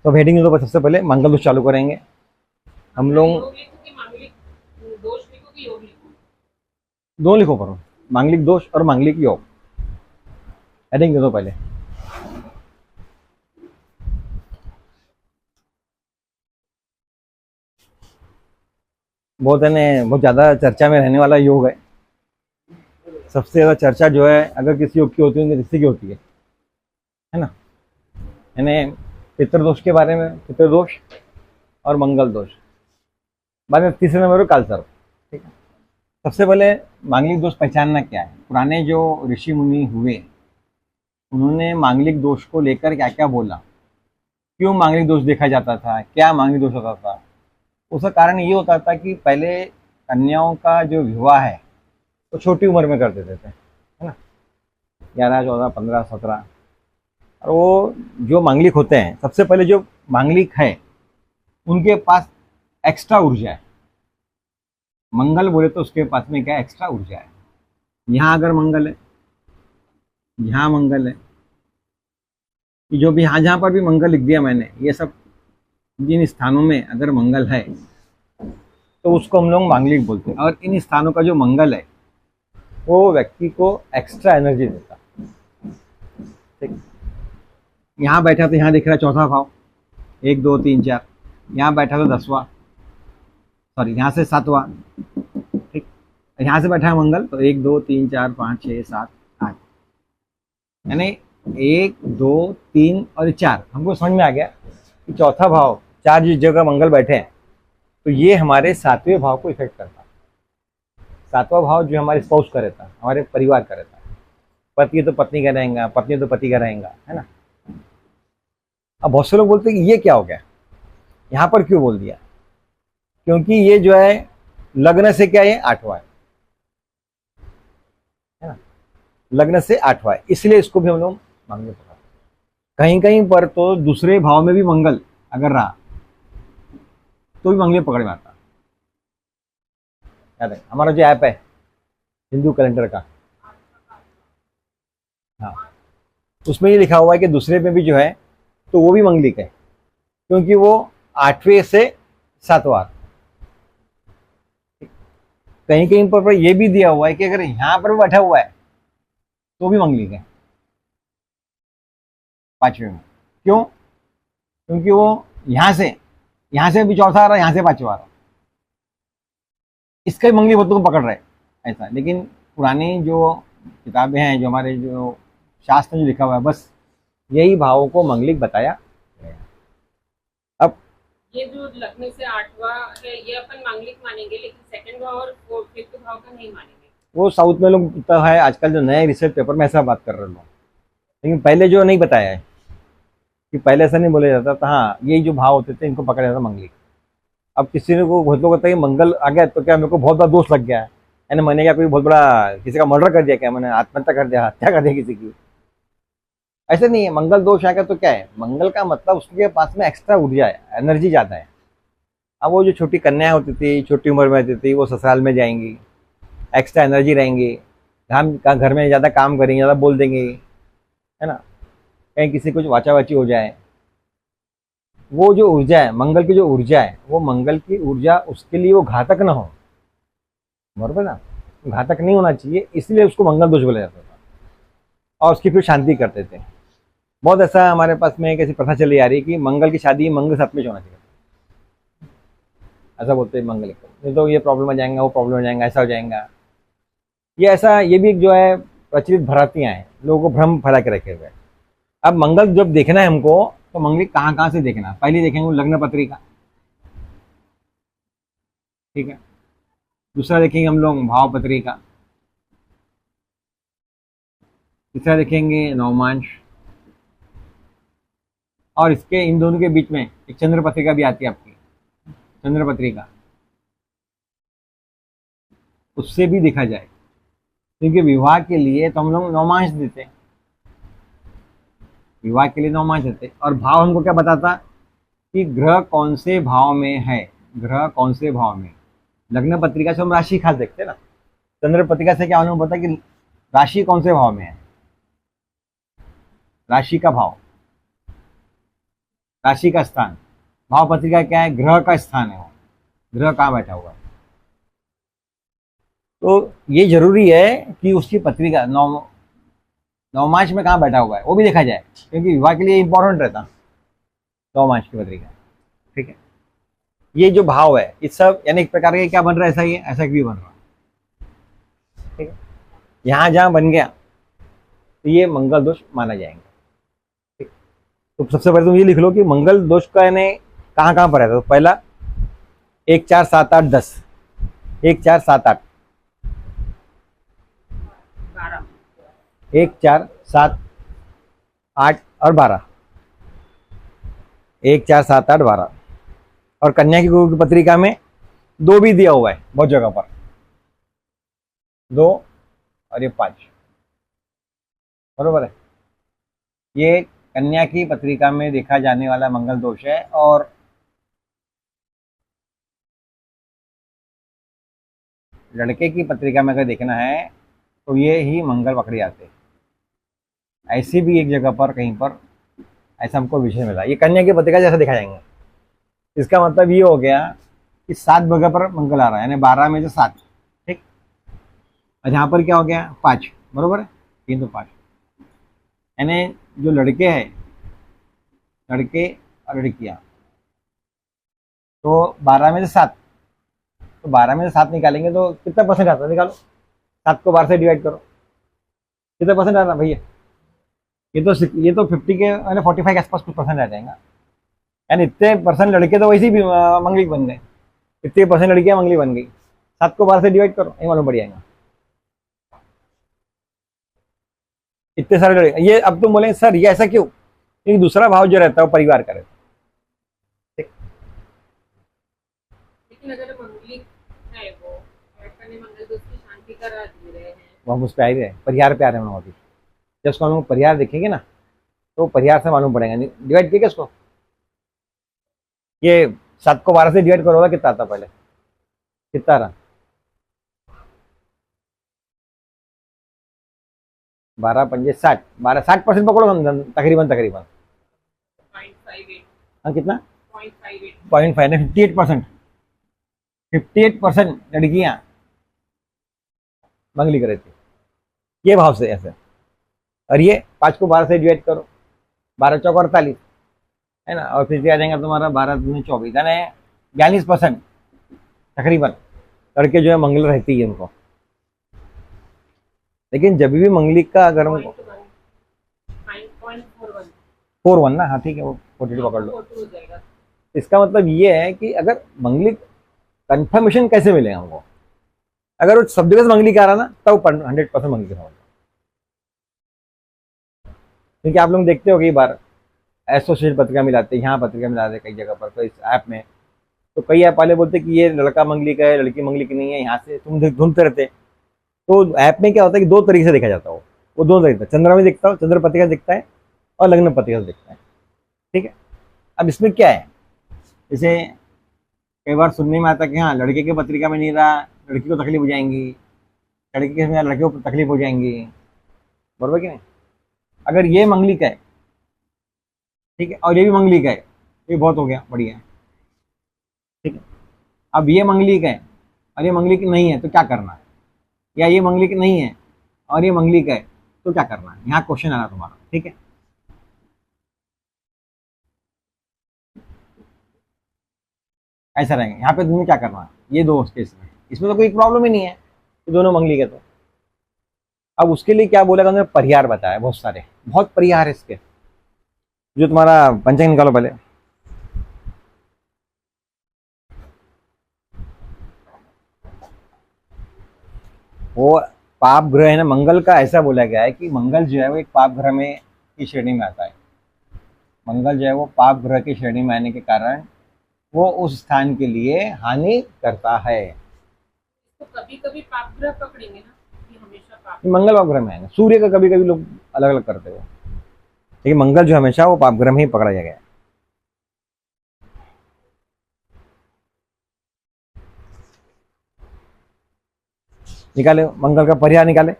तो अब हेडिंग तो सबसे पहले मंगल दोष चालू करेंगे हम लोग। योग लिखो कि मांगलिक दोष लिखो कि योग लिखो? दो लिखो पर, मांगलिक दोष और मांगलिक योग, हेडिंग दे दो पहले। बहुत है ने, बहुत ज़्यादा चर्चा में रहने वाला योग है। सबसे ज़्यादा चर्चा जो है अगर किसी योग की होती है तो किसी की होती है ना। यानी पितृदोष के बारे में, पितृदोष और मंगल दोष। बाद में तीसरे नंबर पर कालसर्प। ठीक है, सबसे पहले मांगलिक दोष पहचानना क्या है। पुराने जो ऋषि मुनि हुए उन्होंने मांगलिक दोष को लेकर क्या क्या बोला, क्यों मांगलिक दोष देखा जाता था, क्या मांगलिक दोष होता था। उसका कारण ये होता था कि पहले कन्याओं का जो विवाह है वो छोटी उम्र में कर देते थे, है ना, 11, 14, 15, 17। और वो जो मांगलिक होते हैं, सबसे पहले जो मांगलिक है उनके पास एक्स्ट्रा ऊर्जा है। मंगल बोले तो उसके पास में क्या एक्स्ट्रा ऊर्जा है। यहाँ अगर मंगल है, यहाँ मंगल है, जो भी यहाँ जहाँ पर भी मंगल लिख दिया मैंने, ये सब जिन स्थानों में अगर मंगल है तो उसको हम लोग मांगलिक बोलते हैं। और इन स्थानों का जो मंगल है वो व्यक्ति को एक्स्ट्रा एनर्जी देता। ठीक, यहाँ बैठा तो यहाँ दिख रहा है चौथा भाव, 1, 2, 3, 4। यहाँ बैठा तो 10वां, सॉरी यहाँ से 7वां। ठीक, यहाँ से बैठा है मंगल तो 1, 2, 3, 4, 5, 6, 7, 8, यानी 1, 2, 3 और 4। हमको समझ में आ गया कि चौथा भाव, 4 जिस जगह मंगल बैठे हैं तो ये हमारे 7वें भाव को इफेक्ट करता है। 7वां भाव जो हमारे स्पाउस का रहता है, हमारे परिवार का रहता है। पति तो पत्नी का रहेगा, पत्नी तो पति का रहेगा, है ना। अब बहुत से लोग बोलते हैं कि ये क्या हो गया, यहाँ पर क्यों बोल दिया, क्योंकि ये जो है लग्न से क्या है 8वां है ना, लग्न से 8वां है, इसलिए इसको भी हम लोग मांगने पड़ा। कहीं कहीं पर तो दूसरे भाव में भी मंगल अगर रहा तो भी मंगल पकड़ में आता। याद है हमारा जो ऐप है हिंदू कैलेंडर का, हाँ, उसमें ये लिखा हुआ है कि दूसरे में भी जो है तो वो भी मंगलिक है, क्योंकि वो 8वें से 7वां। कहीं कहीं पर ये भी दिया हुआ है कि अगर यहाँ पर बैठा हुआ है तो भी मंगलिक है 5वें में। क्यों? क्योंकि वो यहाँ से भी चौथा आ रहा है, यहाँ से 5वां आ रहा है, इसका भी मंगली भत्तों को पकड़ रहे ऐसा। लेकिन पुरानी जो किताबें हैं, जो हमारे जो शास्त्र में जो लिखा हुआ है, बस यही भावों को मंगलिक बताया गया। अब ये जो लग्न से 8वां है ये अपन मांगलिक मानेंगे, लेकिन सेकंड भाव और फिफ्थ भाव का नहीं मानेंगे। वो साउथ में लोग तो है आजकल जो नए रिसर्च पेपर में ऐसा बात कर रहे लोग, लेकिन पहले जो नहीं बताया है कि पहले ऐसा नहीं बोला जाता था। हाँ, यही जो भाव होते थे इनको पकड़ा जाता मंगलिक। अब किसी ने को बहुत लोग कहते हैं मंगल आ गया तो क्या मेरे को बहुत बड़ा दोष लग गया है, यानी मैंने क्या कोई बहुत बड़ा किसी का मर्डर कर दिया, क्या मैंने आत्महत्या कर दिया, हत्या कर दिया किसी की। ऐसा नहीं है। मंगल दोष आएगा तो क्या है, मंगल का मतलब उसके पास में एक्स्ट्रा ऊर्जा है, एनर्जी ज़्यादा है। अब वो जो छोटी कन्याएं होती थी, छोटी उम्र में होती थी, वो ससुराल में जाएंगी, एक्स्ट्रा एनर्जी रहेंगी, घर में ज़्यादा काम करेंगे, ज़्यादा बोल देंगे, है ना, कहीं किसी कुछ वाचावाची हो जाए। वो जो ऊर्जा है, मंगल की जो ऊर्जा है, वो मंगल की ऊर्जा उसके लिए वो घातक ना हो, बराबर ना, घातक नहीं होना चाहिए, इसलिए उसको मंगल दोष बोला जाता था और उसकी फिर शांति करते थे। बहुत ऐसा हमारे पास में एक ऐसी प्रथा चली आ रही है कि मंगल की शादी मंगल 7 में होना चाहिए, ऐसा बोलते हैं मंगल को, नहीं तो ये प्रॉब्लम आ जाएगा, वो प्रॉब्लम हो जाएगा, ऐसा हो जाएगा। ये ऐसा, ये भी जो है प्रचलित भ्रांतियां हैं, लोगों को भ्रम फैला के रखे हुए हैं। अब मंगल जब देखना है हमको तो मंगल कहाँ कहाँ से देखना है, पहले देखेंगे लग्न पत्रिका, ठीक है। दूसरा देखेंगे हम लोग भाव पत्रिका, तीसरा देखेंगे नवमांश, और इसके इन दोनों के बीच में एक चंद्र पत्रिका भी आती है आपकी, चंद्र पत्रिका, उससे भी देखा जाए, क्योंकि विवाह के लिए तो हम लोग नवमांश देते हैं, विवाह के लिए नवमांश देते हैं। और भाव हमको क्या बताता कि ग्रह कौन से भाव में है, ग्रह कौन से भाव में। लग्न पत्रिका से हम राशि खास देखते हैं ना, चंद्र पत्रिका से क्या हमें पता कि राशि कौन से भाव में है, राशि का भाव। राशि का स्थान, भाव पत्रिका क्या है, ग्रह का स्थान है, वो ग्रह कहाँ बैठा हुआ है। तो ये जरूरी है कि उसकी पत्रिका नवमांश में कहाँ बैठा हुआ है वो भी देखा जाए, क्योंकि विवाह के लिए इंपॉर्टेंट रहता नवमांश की पत्रिका। ठीक है, ये जो भाव है इस सब यानी एक प्रकार का क्या बन रहा है, ऐसा ही है, ऐसा भी बन रहा है। ठीक है, यहाँ जहाँ बन गया तो ये मंगल दोष माना जाएंगे। ठीक, तो सबसे पहले तुम ये लिख लो कि मंगल दोष का यानी कहाँ कहाँ पर है। तो पहला 1 4 7 8 10, 1 4 7 8, 12 1 4 7 8 और 12, 1 4 7 8 12। और कन्या की गुरु की पत्रिका में 2 भी दिया हुआ है बहुत जगह पर, 2 और ये 5, बरोबर है। ये कन्या की पत्रिका में देखा जाने वाला मंगल दोष है। और लड़के की पत्रिका में अगर देखना है तो ये ही मंगल पकड़े जाते हैं। ऐसी भी एक जगह पर कहीं पर ऐसा हमको विषय मिला, ये कन्या की पत्रिका जैसा देखा जाएंगे। इसका मतलब ये हो गया कि 7 जगह पर मंगल आ रहा है, यानी 12 में से 7। ठीक, और यहाँ पर क्या हो गया 5, बरोबर है, 3 तो 5, यानी जो लड़के हैं, लड़के और लड़कियाँ, तो 12 में से 7, तो 12 में से 7 निकालेंगे तो कितना परसेंट आता है, निकालो। 7 को 12 से डिवाइड करो, कितना परसेंट आता है भैया। ये तो 50 के यानी 45 के आसपास कुछ परसेंट आ जाएगा। यानी इतने परसेंट लड़के तो वैसे भी मंगली बन गए, इतने परसेंट लड़कियां मंगली बन गई। 7 को 12 से डिवाइड करो, ये मालूम पड़ जाएगा। इतने सारे लड़के, ये अब तुम बोले सर ये ऐसा क्यों, क्योंकि दूसरा भाव जो रहता है वो परिवार का रहता है। लेकिन अगर मंगलिक है वो और कन्या मंगल दोष की शांति करा दे रहे हैं, वो हम उस पर आ ही रहे, परिहार पे आ रहे हैं हम अभी। जब उसको हम लोग परिहार देखेंगे ना तो परिहार से मालूम पड़ेगा। डिवाइड किया इसको, ये 7 को 12 से डिवाइड करोगे कितना आता पहले, कितना रहा 12 पंजे 60, 12 60% पकड़ो तकरीबन तकरीबन। 0.58 हाँ कितना 0.58 0.5 58%, 58% लड़कियां मंगली कर रही थी ये भाव से ऐसे। और ये 5 को 12 से डिवाइड करो, 12 चौक 48 है ना, और फिर क्या आ जाएगा तुम्हारा 12 दूनी 24, यानी 42% तकरीबन लड़के जो है मंगल रहती है उनको। लेकिन जब भी मंगली का अगर हमको 0.41 4 1 ना, हाँ ठीक है वो 42 पकड़ लो। 42 हो जाएगा। इसका मतलब ये है कि अगर मंगली कंफर्मेशन कैसे मिलेगा हमको, अगर वो सब जगह से मंगली का आ रहा ना तब 100% मंगली का होगा। क्योंकि आप लोग देखते हो कई बार एसोसिएट पत्रिका मिलाते हैं, यहाँ पत्रिका मिलाते हैं कई जगह पर, तो इस ऐप में तो कई ऐप वाले बोलते हैं कि ये लड़का मंगली का है लड़की मंगली की नहीं है, यहाँ से तुम ढूंढते रहते। तो ऐप में क्या होता है कि 2 तरीके से देखा जाता है, वो 2 तरीके, चंद्रमा में दिखता हो, चंद्र पत्रिका दिखता है और लग्न पत्रिका से दिखता है। ठीक है, अब इसमें क्या है, जैसे कई बार सुनने में आता है कि हाँ लड़के की पत्रिका में नहीं रहा, लड़की को तकलीफ हो जाएंगी, लड़के के में लड़के को तकलीफ हो जाएंगी, बरोबर कि नहीं। अगर ये मंगली का है, ठीक है, और ये भी मंगली का है, ये बहुत हो गया, बढ़िया। ठीक है, अब ये मंगली का है और ये मंगली की नहीं है तो क्या करना है, या ये मंगली की नहीं है और ये मंगली का है तो क्या करना है, यहाँ क्वेश्चन आ रहा तुम्हारा। ठीक है, ऐसा रहेंगे यहाँ पे तुम्हें क्या करना है, ये 2 केस में, इसमें तो कोई प्रॉब्लम ही नहीं है, ये दोनों मंगली के। तो अब उसके लिए क्या बोलेगा, उन्होंने परिहार बताया, बहुत सारे, बहुत परिहार है इसके। जो तुम्हारा पंचांग निकालो पहले, वो पाप ग्रह है ना मंगल का, ऐसा बोला गया है कि मंगल जो है वो एक पाप ग्रह में की श्रेणी में आता है। मंगल जो है वो पाप ग्रह की श्रेणी में आने के कारण वो उस स्थान के लिए हानि करता है। तो कभी कभी पाप ग्रह पकड़ेंगे ना कि हमेशा पाप। मंगल पाप ग्रह में आएगा, सूर्य का कभी कभी लोग अलग अलग करते हो, लेकिन मंगल जो हमेशा वो पाप ग्रह में ही पकड़ा गया है। निकाले मंगल का परिहार निकाले,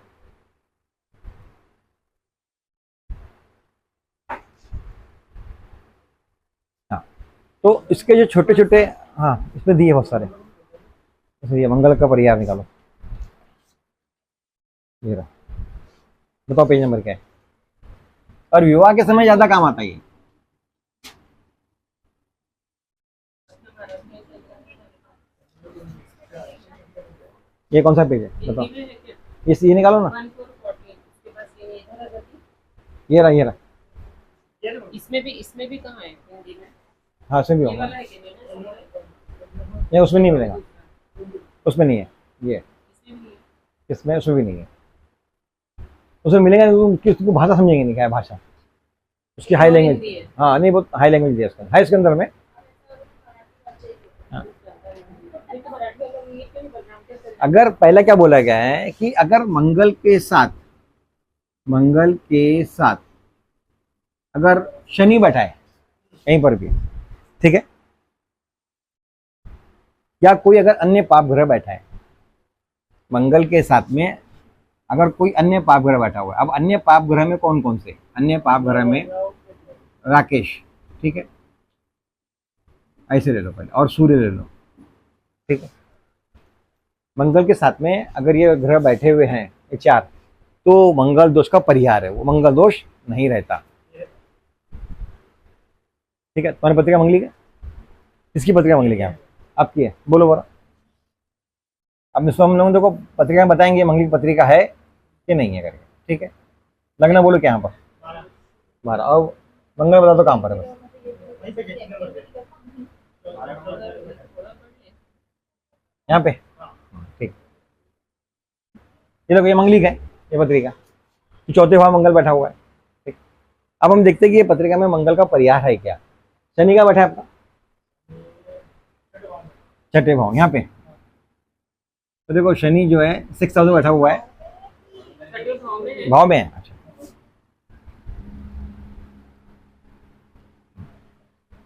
तो इसके जो छोटे छोटे, हाँ इसमें दिए बहुत सारे, इसमें दिए मंगल का परिहार निकालो, ये रहा, बताओ पेज नंबर क्या है। और विवाह के समय ज्यादा काम आता है ये कौन सा पेज है बताओ, हिंदी में है क्या? ये निकालो ना, 1414 उसके पास ये नहीं है। ये रहा ये रहा, इसमें भी कहाँ है हिंदी में? हाँ उसमें भी ये होगा, वाला है कि नहीं ना? नहीं उसमें नहीं मिलेगा, उसमें नहीं है ये, इसमें भी नहीं है। इसमें उसमें भी नहीं है, उसमें मिलेगा नहीं, उसकी भाषा समझेंगे नहीं क्या है भाषा, उसकी हाई हिंदी लैंग्वेज, है। हाँ नहीं बहुत हाई लैंग्वेज दिया उसका, हाई इसके अंदर में। हाँ। ये तो मराठी वाला नहीं है, क्यों बदनाम कैसे? अगर पहला क्या बोला गया है कि अगर मंगल के साथ अगर शनि बैठा है कहीं पर भी, ठीक है, या कोई अगर अन्य पाप ग्रह बैठा है मंगल के साथ में, अगर कोई अन्य पाप ग्रह बैठा हुआ है, अब अन्य पाप ग्रह में कौन कौन से, अन्य पाप ग्रह में राकेश, ठीक है, ऐसे ले लो पहले, और सूर्य ले लो, ठीक है, मंगल के साथ में अगर ये ग्रह बैठे हुए हैं ये चार, तो मंगल दोष का परिहार है, वो मंगल दोष नहीं रहता, ठीक है। तुम्हारी पत्रिका मंगली का, किसकी पत्रिका मंगली क्या आपकी है, बोलो बोलो, अब इसमें हम लोग देखो पत्रिका में बताएंगे मंगली की पत्रिका है कि नहीं है करके, ठीक है। लगना बोलो क्या यहाँ पर 12, और मंगल बता दो कहाँ पर है बस, यहाँ पे, ठीक। ये देखो ये मंगली का है ये पत्रिका, तो चौथे भाव मंगल बैठा हुआ है, ठीक। अब हम देखते हैं कि ये पत्रिका में मंगल का परिहार है क्या। शनि का बैठा है आपका छठे भाव यहाँ पे, तो देखो शनि जो है 6 हाउस में बैठा हुआ है, छठे भाव में है। भाव में है, अच्छा।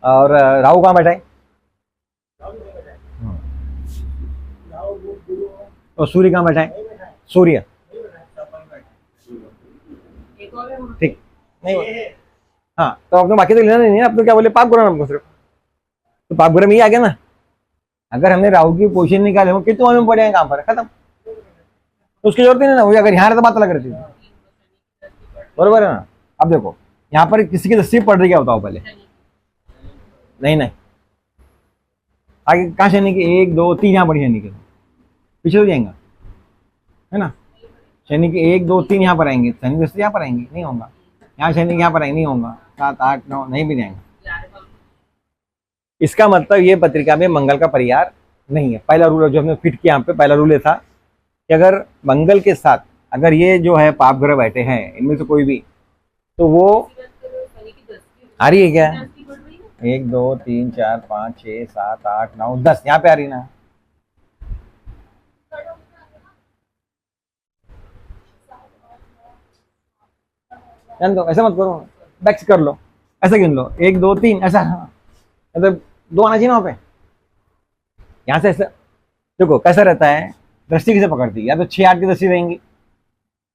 और राहु कहाँ बैठा है, और सूर्य कहाँ बैठा है, सूर्य, एक और है वहाँ। ठीक, नहीं हाँ, तो आपने बाकी तो लेना नहीं है, आपने क्या बोले पाप ग्रह हमको सिर्फ, तो पाप ग्रह में ही आ गया ना। अगर हमने राहु की पोजीशन निकाले वो कितने में पड़े हैं कहाँ पर, खत्म, तो उसकी जरूरत ही नहीं ना, वही अगर यहाँ तो बात अलग रहती है, बरोबर है ना। अब देखो यहाँ पर किसी की दृष्टि पड़ रही क्या बताओ पहले, नहीं नहीं, आगे कहाँ शनि की 1 2 3 यहाँ पड़ी शनि के, पीछे हो जाएगा है ना, शनि के 1 2 3 यहाँ पर आएंगे, शनि दृष्टि यहाँ पर आएंगे नहीं होगा, यहाँ शनि यहाँ पर आएंगे नहीं होगा, 7 8 9 नहीं भी जाएंगे। इसका मतलब ये पत्रिका में मंगल का परिहार नहीं है। पहला रूल जो हमने फिट किया यहाँ पे, पहला रूल ये था कि अगर मंगल के साथ अगर ये जो है पाप ग्रह बैठे हैं इनमें से कोई भी, तो वो आ रही है क्या, 1 2 3 4 5 6 7 8 9 10 यहाँ पे आ रही ना, जान दो, ऐसा मत करो, बैक्स कर लो, ऐसा गिन लो 1 2 3 ऐसा, मतलब 2 आना चाहिए ना वहाँ पे, यहाँ से ऐसा देखो कैसा रहता है, दृष्टि किसे पकड़ती है, या तो 6 8 की दृष्टि रहेंगी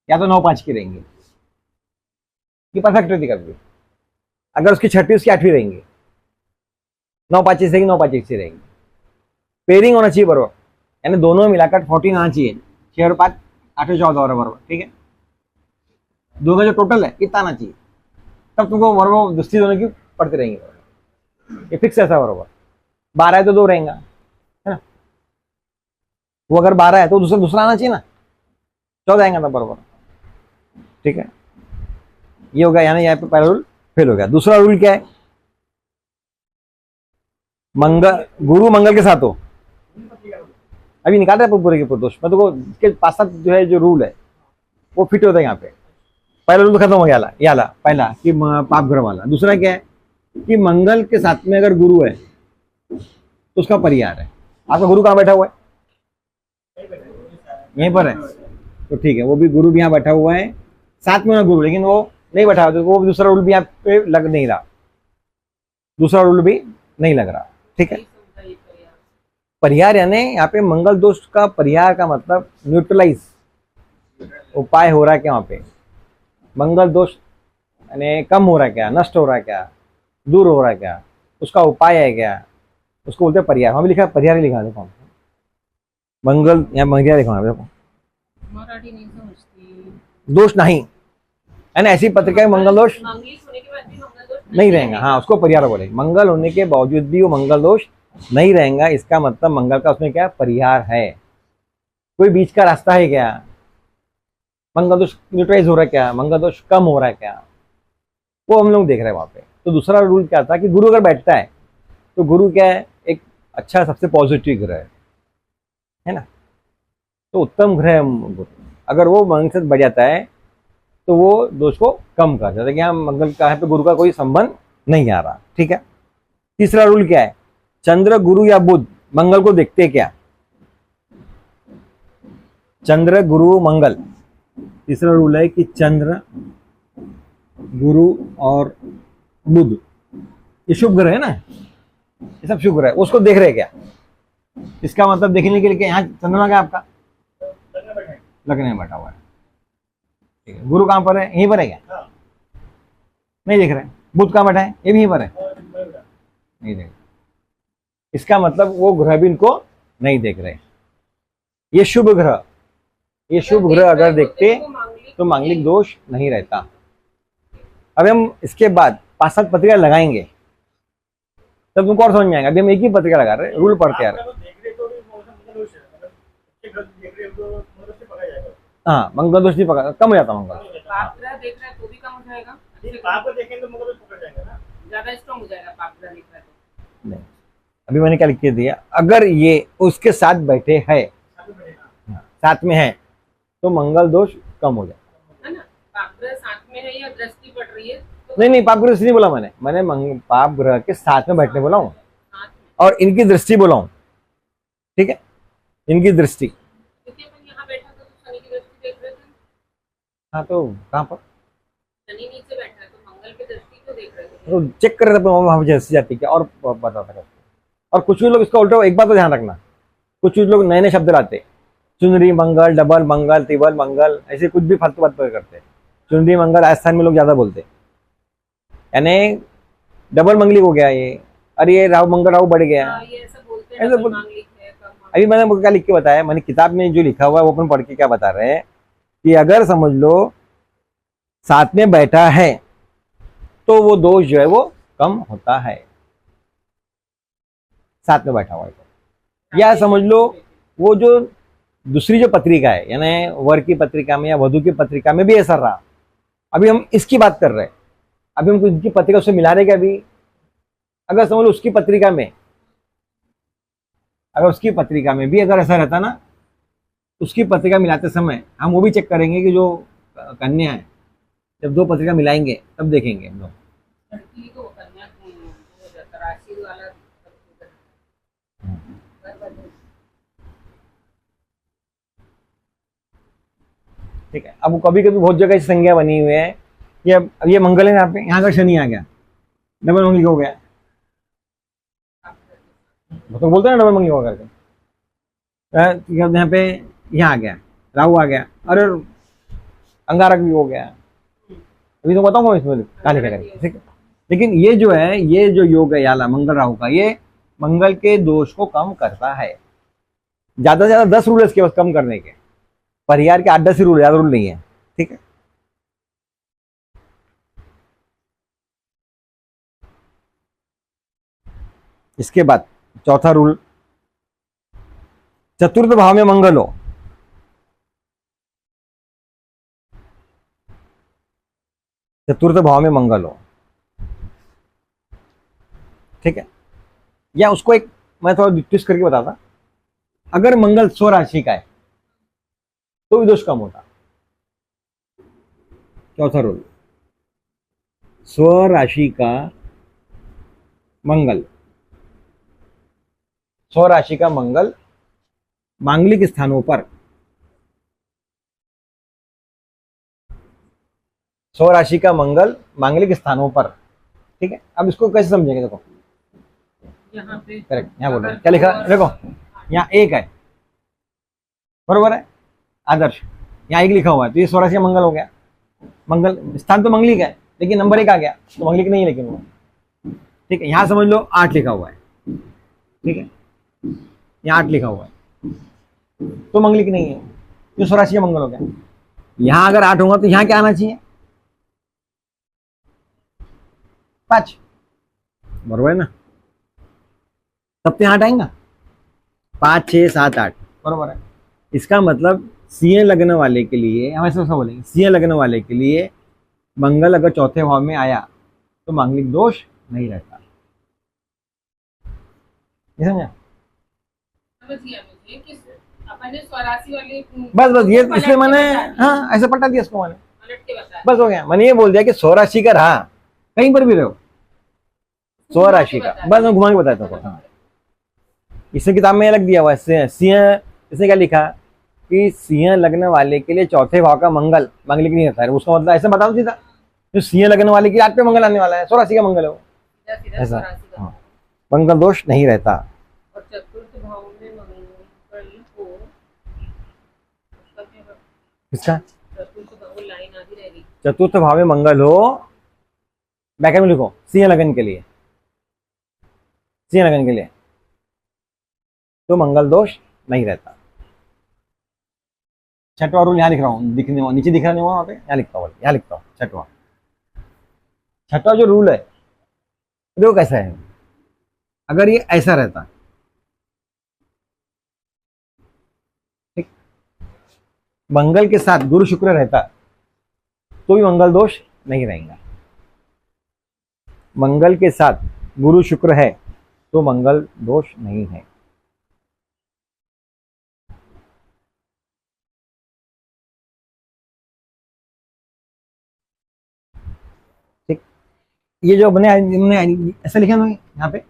या तो 9 5 की रहेंगी, ये परफेक्ट रहती कभी, अगर उसकी छठी उसकी 8वीं रहेंगी, 9 5 से 9 5 से रहेंगी, पेयरिंग होना चाहिए बरोबर, यानी दोनों मिलाकर 14 आना चाहिए, 6 और 5 8 और 14 और बरोबर, ठीक है, दोनों जो टोटल है कितना आना चाहिए, तब तुमको बरोबर दृष्टि दोनों की पड़ती रहेंगी, ये फिक्स ऐसा बरोबर। 12 है तो 2 रहेगा है ना, वो अगर 12 है तो दूसरा आना चाहिए ना, 14 आएगा तब बरोबर, ठीक है। ये हो गया, यानी यहाँ पे पहला रूल फेल हो गया। दूसरा रूल क्या है, गुरु मंगल के साथ हो, अभी निकाल रहे पूरे के पूरे दोष, मैं तो इसके 5 7 जो है जो रूल है वो फिट होता है यहाँ पे। पहला रूल तो खत्म हो गया, ये वाला पहला कि पाप ग्रह वाला। दूसरा क्या है कि मंगल के साथ में अगर गुरु है तो उसका परिहार है। आपका गुरु कहाँ बैठा हुआ है, यहीं पर है, तो ठीक है, वो भी गुरु भी यहाँ बैठा हुआ है, साथ में ना गुरु, लेकिन वो नहीं बैठा हुआ, तो वो दूसरा रूल भी यहाँ पे लग नहीं रहा, दूसरा रूल भी नहीं लग रहा, ठीक है। परिहार यानी यहाँ पे मंगल दोष का परिहार का मतलब न्यूट्रलाइज उपाय हो रहा है क्या, वहाँ पे मंगल दोष यानी कम हो रहा है क्या, नष्ट हो रहा है क्या, दूर हो रहा है क्या, उसका उपाय है क्या, उसको बोलते हैं परिहार। वहां भी लिखा है परिहार ही लिखा है, देखो मंगल या महिला लिखा है, देखो मराठी नहीं समझती। दोष नहीं है ना, ऐसी पत्रिका में मंगल दोष मांगलिक होने के बाद भी मंगल दोष नहीं रहेगा। हाँ, उसको परिहार बोले। मंगल होने के बावजूद भी वो मंगल दोष नहीं रहेगा, इसका मतलब मंगल का उसमें क्या परिहार है। कोई बीच का रास्ता है क्या, मंगल दोष न्यूट्रलाइज हो रहा है क्या, मंगल दोष कम हो रहा है क्या, वो हम लोग देख रहे हैं वहां पे। तो दूसरा रूल क्या था कि गुरु अगर बैठता है तो गुरु क्या है, एक अच्छा सबसे पॉजिटिव ग्रह है ना, तो उत्तम ग्रह है गुरु। अगर वो मंगल से बढ़ जाता है तो वो दोष को कम कर जाता है कि हाँ मंगल का है पे गुरु का कोई संबंध नहीं आ रहा। ठीक है। तीसरा रूल क्या है, चंद्र गुरु या बुध मंगल को देखते क्या, चंद्र गुरु मंगल। तीसरा रूल है कि चंद्र गुरु और बुध ये शुभ ग्रह है ना, ये सब शुभ ग्रह है, उसको देख रहे क्या। इसका मतलब देखने के लिए क्या, यहाँ चंद्रमा क्या आपका लगने में बैठा हुआ है, ठीक है। गुरु कहाँ पर है, यहीं पर है क्या, नहीं देख रहे। बुध कहाँ बैठा है, ये भी यहीं पर है, नहीं देख। इसका मतलब वो ग्रह भी इनको नहीं देख रहे। ये शुभ ग्रह, ये शुभ ग्रह अगर देखते तो मांगलिक दोष नहीं रहता। अब हम इसके बाद 5-7 पत्रिका लगाएंगे तब तुमको और समझ में आएगा। अभी हम एक ही पत्रिका लगा रहे हैं, रूल पढ़ते यार। हाँ, मंगल दोष नहीं पकड़ा, कम हो जाता मंगल। पाप ग्रह देख रहा है तो भी कम हो जाएगा, पाप को देखेंगे तो मंगल दोष पकड़ जाएगा ना, ज्यादा स्ट्रॉन्ग हो जाएगा पाप ग्रह देख रहा है तो। नहीं, अभी मैंने क्या लिख के दिया, अगर ये उसके साथ बैठे है, साथ में है, तो मंगल दोष कम हो जाएगा, है ना। पाप ग्रह साथ में है या दृष्टि पड़ रही है तो नहीं पाप ग्रह से नहीं बोला मैंने पाप ग्रह के साथ में बैठने बोला हूँ साथ में, और इनकी दृष्टि बोला हूँ। ठीक है, इनकी दृष्टि। क्योंकि अपन यहाँ बैठा था तो शनि की दृष्टि देख रहे थे। हाँ, तो कहाँ पर शनि नीचे बैठा है तो मंगल की दृष्टि क्यों देख रहे थे। तो चेक कर रहे थे वहां पर जैसी जाती क्या, और बता था। और कुछ भी लोग इसका उल्टा, एक बात तो ध्यान रखना, कुछ भी लोग नए नए शब्द लाते, चुनरी मंगल, डबल मंगल, तिबल मंगल, ऐसे कुछ भी फालतू बात करते। चुनरी मंगल राजस्थान में लोग ज्यादा बोलते, यानी डबल मंगलिक हो गया ये, अरे ये राहु मंगल राहु बढ़ गया। हाँ, ये ऐसा बोलते हैं ऐसा डबल बोल- मांगलिक है कम मांगलिक। अभी मैंने क्या लिख के बताया, मैंने किताब में जो लिखा हुआ है वो अपन पढ़ के क्या बता रहे हैं कि अगर समझ लो साथ में बैठा है तो वो दोष जो है वो कम होता है, साथ में बैठा हुआ है तो। या समझ लो वो जो दूसरी जो पत्रिका है, यानी वर की पत्रिका में या वधु की पत्रिका में भी ऐसा रहा। अभी हम इसकी बात कर रहे हैं, अभी हम इनकी पत्रिका उससे मिला रहे क्या। अभी अगर समझ लो उसकी पत्रिका में, अगर उसकी पत्रिका में भी अगर ऐसा रहता ना, उसकी पत्रिका मिलाते समय हम वो भी चेक करेंगे कि जो कन्या है, जब दो पत्रिका मिलाएंगे तब देखेंगे हम लोग। लड़की तो कन्या हो जाता, राशि वाला ठीक है। अब कभी कभी बहुत जगह ऐसी संज्ञा बनी हुई है कि अब ये मंगल है यहाँ पे, यहाँ का शनि आ गया, डबल मंगली हो गया, तो बोलते हैं ना डबल मंगली हो करके। यहाँ पे यहाँ आ गया, राहु आ गया, अरे अंगारक भी हो गया। अभी तो बताऊंगा इसमें क्या लिखा करेंगे, ठीक है। लेकिन ये जो है, ये जो योग है याला मंगल राहु का, ये मंगल के दोष को कम करता है। ज्यादा से ज्यादा 10 रूल है इसके बस कम करने के, परिहार के 8-10 ही रूल, ज्यादा रूल नहीं है। ठीक है। इसके बाद चौथा रूल, चतुर्थ भाव में मंगल हो, चतुर्थ भाव में मंगल हो, ठीक है। या उसको एक मैं थोड़ा ट्विस्ट करके बताता, अगर मंगल स्वराशि का है तो भी दोष कम होता। चौथा रूल, स्वराशि का मंगल, स्वराशि का मंगल मांगलिक स्थानों पर, स्वराशि का मंगल मांगलिक स्थानों पर, ठीक है। अब इसको कैसे समझेंगे, देखो यहाँ पे करेक्ट, यहाँ बोल रहे हैं, क्या लिखा, देखो यहाँ एक है, बरोबर है, आदर्श, यहाँ एक लिखा हुआ है, तो ये स्वराशि का मंगल हो गया। मंगल स्थान तो मंगलिक है लेकिन नंबर 1 आ गया, तो मंगलिक नहीं है लेकिन वो, ठीक है, यहां समझ लो 8 लिखा हुआ है, ठीक है, यहाँ 8 लिखा हुआ है तो मंगलिक नहीं है, जो स्वराशि का मंगल हो गया। यहां अगर 8 होगा तो यहां क्या आना चाहिए? 5, बरोबर है ना? तब तो यहाँ 8 आएगा, 5 6 7 8, बरोबर है। इसका मतलब सिंह लग्न वाले के लिए हम ऐसा बोलेंगे, सिंह लग्न वाले के लिए मंगल अगर चौथे भाव में आया तो मांगलिक दोष नहीं रहता। ये समझा? समझ गया मुझे कि अपन ने स्वराशि वाले बस ये पलट इसलिए के मैंने बता दिया, हाँ ऐसे पलटा दिया इसको मैंने, पलट के बता दिया। बस हो गया। मैंने ये बोल दिया कि स्वराशि का रहा, कहीं पर भी रहो स्वराशि का, बस मैं घुमा के बताता हूँ। हाँ। इससे किताब में अलग दिया हुआ है सिंह, इसने क्या लिखा कि सिंह लग्न वाले के लिए चौथे भाव का मंगल मांगलिक नहीं रहता है। उसका मतलब ऐसा बताओ सीधा, जो सिंह लग्न वाले की 8 पे मंगल आने वाला है, स्वराशि का मंगल है वो, सीधा सीधा ऐसा। स्वराशि का। हाँ, मंगल दोष नहीं रहता। और चतुर्थ भाव में मंगल को उसका क्या होगा? किसका? चतुर्थ भाव लाइन आधी रहेगी। चतुर्थ भाव में मंगल हो, ब्रैकेट में लिखो सिंह लगन के लिए, सिंह लगन के लिए तो मंगल दोष नहीं रहता। छठवां रूल यहाँ लिख रहा हूँ, दिखने नीचे दिख रहा नहीं वहां पे, यहाँ लिखता हूँ, यहाँ लिखता हूँ छठवां जो रूल है वो कैसा है? अगर ये ऐसा रहता, ठीक, मंगल के साथ गुरु शुक्र रहता तो भी मंगल दोष नहीं रहेगा। मंगल के साथ गुरु शुक्र है तो मंगल दोष नहीं है। ठीक, ये जो अपने ऐसा लिखा है यहाँ पे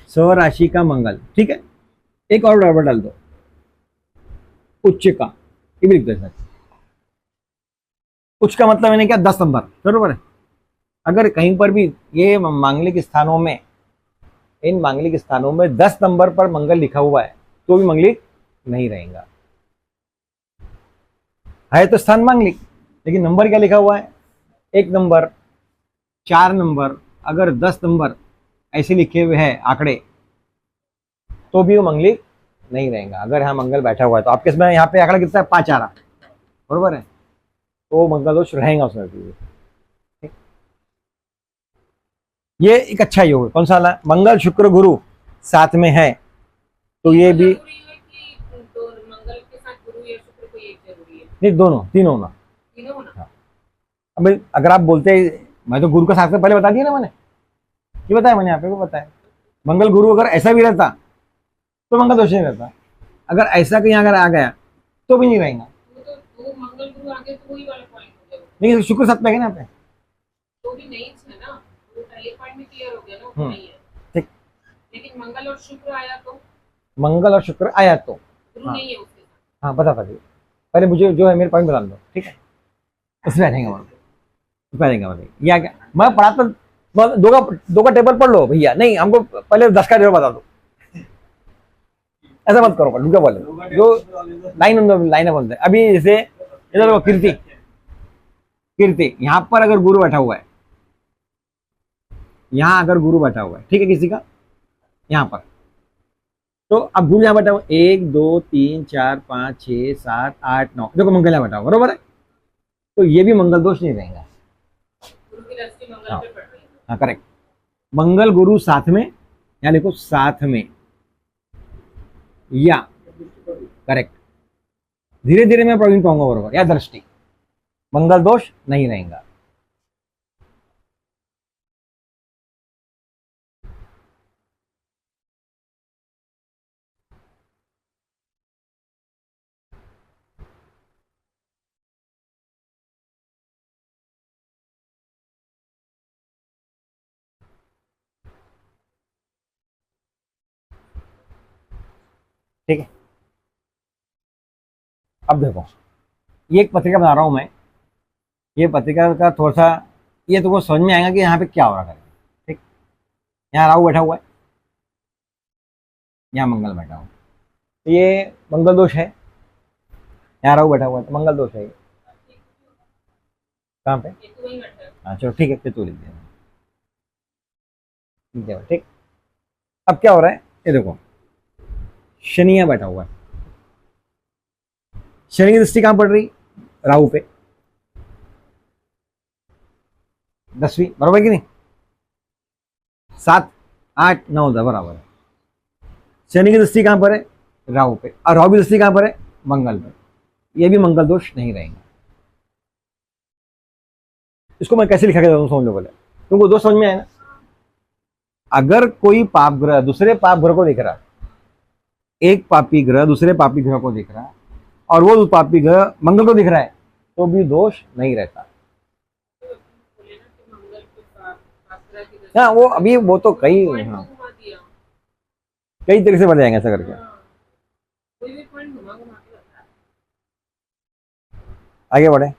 स्वराशि का मंगल, ठीक है। एक और डबल डाल दो उच्च का, ये भी लिख दो सर। उच्च का मतलब मैंने क्या 10 नंबर, बरोबर है। अगर कहीं पर भी ये मांगलिक स्थानों में, इन मांगलिक स्थानों में 10 नंबर पर मंगल लिखा हुआ है तो भी मंगलिक नहीं रहेगा। है तो स्थान मांगलिक, लेकिन नंबर क्या लिखा हुआ है? 1 नंबर, 4 नंबर, अगर 10 नंबर ऐसे लिखे हुए हैं आंकड़े तो भी वो मंगलिक नहीं रहेगा। अगर यहाँ मंगल बैठा हुआ है तो आपके इसमें यहाँ पे आंकड़ा कितना है? 5 आ रहा, बरोबर है, तो मंगल दोष रहेगा उसमें भी। ये एक अच्छा योग है। कौन सा वाला? मंगल शुक्र गुरु साथ में है तो ये भी जरूरी है कि तो मंगल के साथ गुरु या शुक्र को एक जरूरी है? नहीं, दोनों तीनों होना। तीनों होना? हाँ। अब अगर आप बोलते हैं, मैं तो गुरु का साथ में पहले बता दिया ना मैंने, ये बताया मैंने यहाँ पे, वो बताया मंगल गुरु अगर ऐसा भी रहता तो मंगल दोष नहीं रहता। अगर ऐसा कहीं अगर आ गया तो भी नहीं रहेगा। वो मंगल गुरु आगे तो वही वाला पॉइंट हो गया। लेकिन शुक्र साथ में है ना यहाँ पे, तो भी नहीं है ना, वो पहले पॉइंट में क्लियर हो गया ना, वो नहीं है। ठीक, लेकिन मंगल और शुक्र आया तो मंगल और शुक्र आया तो गुरु नहीं है उसके साथ। हाँ बता दीजिए, पहले मुझे जो है मेरे पॉइंट बता दो, ठीक है, उसमें आ जाएगा उसमें आ जाएगा। बताइए या क्या मैं पढ़ाता, दो का टेबल पढ़ लो भैया, नहीं हमको पहले 10 का टेबल बता दो, ऐसा मत करो। पर क्या बोले जो लाइन बोलते हैं अभी, जैसे इधर वो कीर्ति यहां पर अगर गुरु बैठा हुआ है, यहां अगर गुरु बैठा हुआ है, ठीक है, किसी का यहां पर, तो अब गुरु यहां बैठा हुआ 1 2 3 4 5 6 7 8 9, देखो मंगल यहां बैठा हुआ, बरोबर है, तो ये भी मंगल दोष नहीं रहेगा। गुरु की दृष्टि मंगल पे पड़ रही है। हाँ करेक्ट, मंगल गुरु साथ में, या लिखो साथ में, या करेक्ट, धीरे धीरे मैं प्रवीण कहूंगा, बरोबर, या दृष्टि, मंगल दोष नहीं रहेगा। ठीक है, अब देखो ये एक पत्रिका बना रहा हूं मैं, ये पत्रिका का थोड़ा सा ये तुमको समझ में आएगा कि यहाँ पे क्या हो रहा है। ठीक, यहाँ राहु बैठा हुआ है, यहाँ मंगल बैठा हुआ है, तो ये मंगल दोष है। यहाँ राहु बैठा हुआ है तो मंगल दोष है। कहाँ पे? ये तो वही बैठा है। हाँ चलो ठीक है, फिर तो लिख दिया। ठीक। अब क्या हो रहा है, ये देखो, शनि यहाँ बैठा हुआ है, शनि की दृष्टि कहां पड़ रही, राहु पे, 10वीं, बराबर कि नहीं, 7 8 9 10 बराबर है। शनि की दृष्टि कहां पर है, राहु पे, और राहु की दृष्टि कहां पर है, मंगल पर। ये भी मंगल दोष नहीं रहेंगे। इसको मैं कैसे लिखा गया समझ लो पहले, तुमको दोष समझ में आया ना। अगर कोई पाप ग्रह दूसरे पाप ग्रह को देख रहा है, एक पापी ग्रह दूसरे पापी ग्रह को देख रहा है, और वो पापी ग्रह मंगल को दिख रहा है, तो भी दोष नहीं रहता। बोले ना कि मंगल को पाप ग्रह की दशा हाँ, वो अभी वो तो कई, पॉइंट हाँ, घुमा दिया। कई तरीके से बन जाएंगे ऐसा करके। हाँ, कोई भी पॉइंट घुमा घुमा के बता। आगे बढ़े।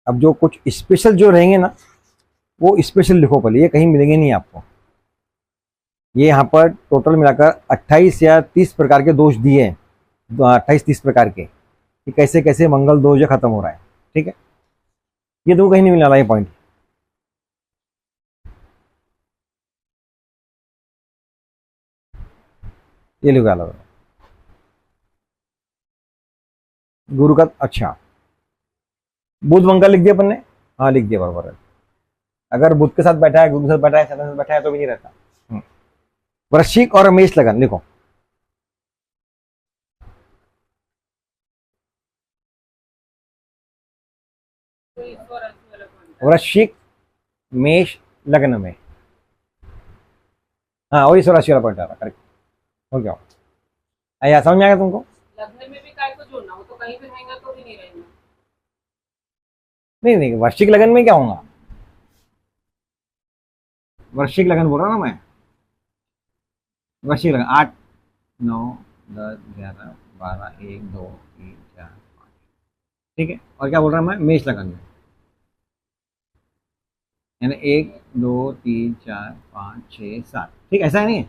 अब जो कुछ स्पेशल जो रहेंगे ना, वो स्पेशल लिखो पहले, ये कहीं मिलेंगे नहीं आपको। ये यहाँ पर टोटल मिलाकर 28 या 30 प्रकार के दोष दिए हैं, 28-30 प्रकार के, कि कैसे कैसे मंगल दोष जो खत्म हो रहा है। ठीक है, ये तो कहीं नहीं मिलने वाला ये पॉइंट। ये लिखा लो, गुरु का, अच्छा, बुध मंगल लिख दिया अपन ने, हाँ लिख दिया, बराबर है। अगर बुध के साथ बैठा है, गुरु के साथ बैठा है, शनि के साथ बैठा है, तो भी नहीं रहता। वृश्चिक और मेष लगन लिखो, कोई ईश्वर राशि वाला पॉइंट। वृश्चिक मेष लग्न में, हाँ वही स्वराशि वाला पॉइंट आ रहा, करेक्ट हो गया। आया समझ में आएगा तुमको। लगने में भी काय को जोड़ना हो, तो कहीं भी रहेगा तो भी नहीं रहेगा। नहीं नहीं, वृश्चिक लगन में क्या होगा, वृश्चिक लगन बोल रहा ना मैं, वृश्चिक लगन 8 9 10 11 12 1 2 3 4 5, ठीक है। और क्या बोल रहा मैं, मेष लगन में, यानी 1 2 3 4 5 6 7, ठीक, ऐसा है नहीं।